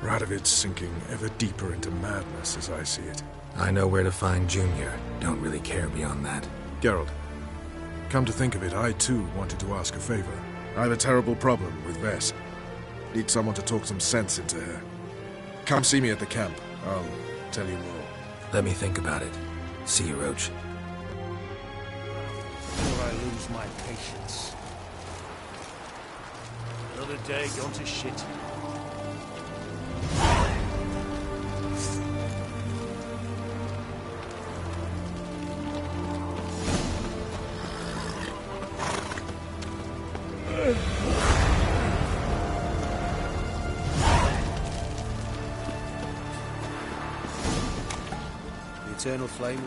Radovid's sinking ever deeper into madness as I see it. I know where to find Junior. Don't really care beyond that. Geralt, come to think of it, I too wanted to ask a favor. I have a terrible problem with Vess. Need someone to talk some sense into her. Come see me at the camp. I'll tell you more. Let me think about it. See you, Roach. Before I lose my patience. Another day gone to shit. The eternal flame.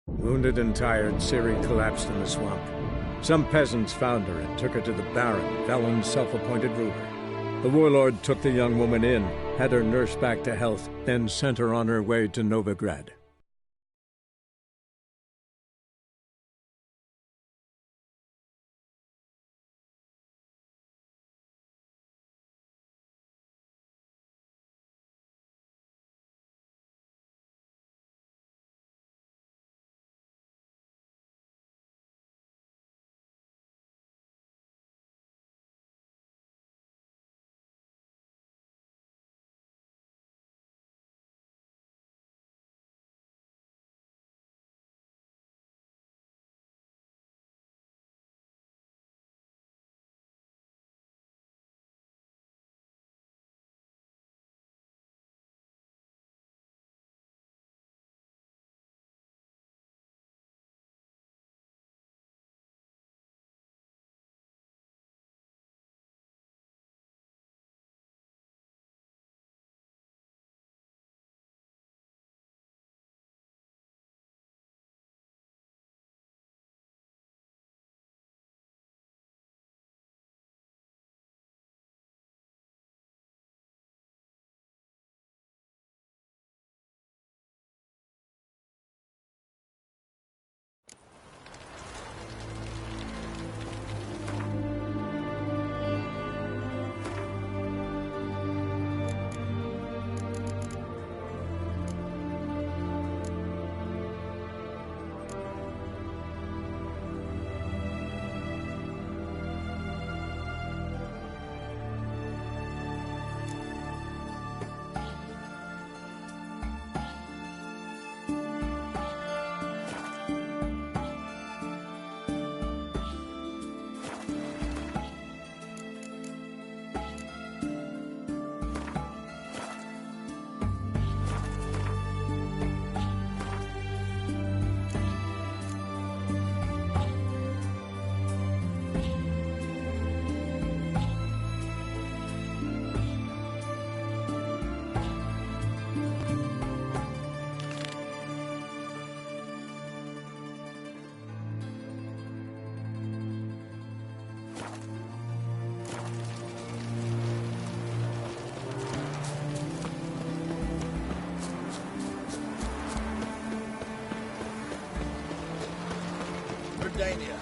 Wounded and tired, Ciri collapsed in the swamp. Some peasants found her and took her to the Baron, Velen's self-appointed ruler. The warlord took the young woman in, had her nursed back to health, then sent her on her way to Novigrad. danger.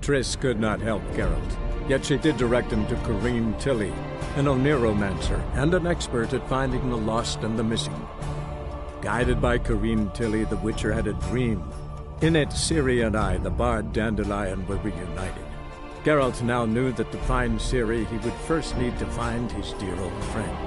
Triss could not help Geralt, yet she did direct him to Corrine Tilly, an Oneiromancer and an expert at finding the lost and the missing. Guided by Corrine Tilly, the Witcher had a dream. In it, Ciri and I, the bard Dandelion, were reunited. Geralt now knew that to find Ciri, he would first need to find his dear old friend.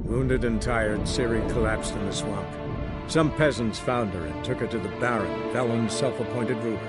Wounded and tired, Ciri collapsed in the swamp. Some peasants found her and took her to the Baron, Velen's self-appointed ruler.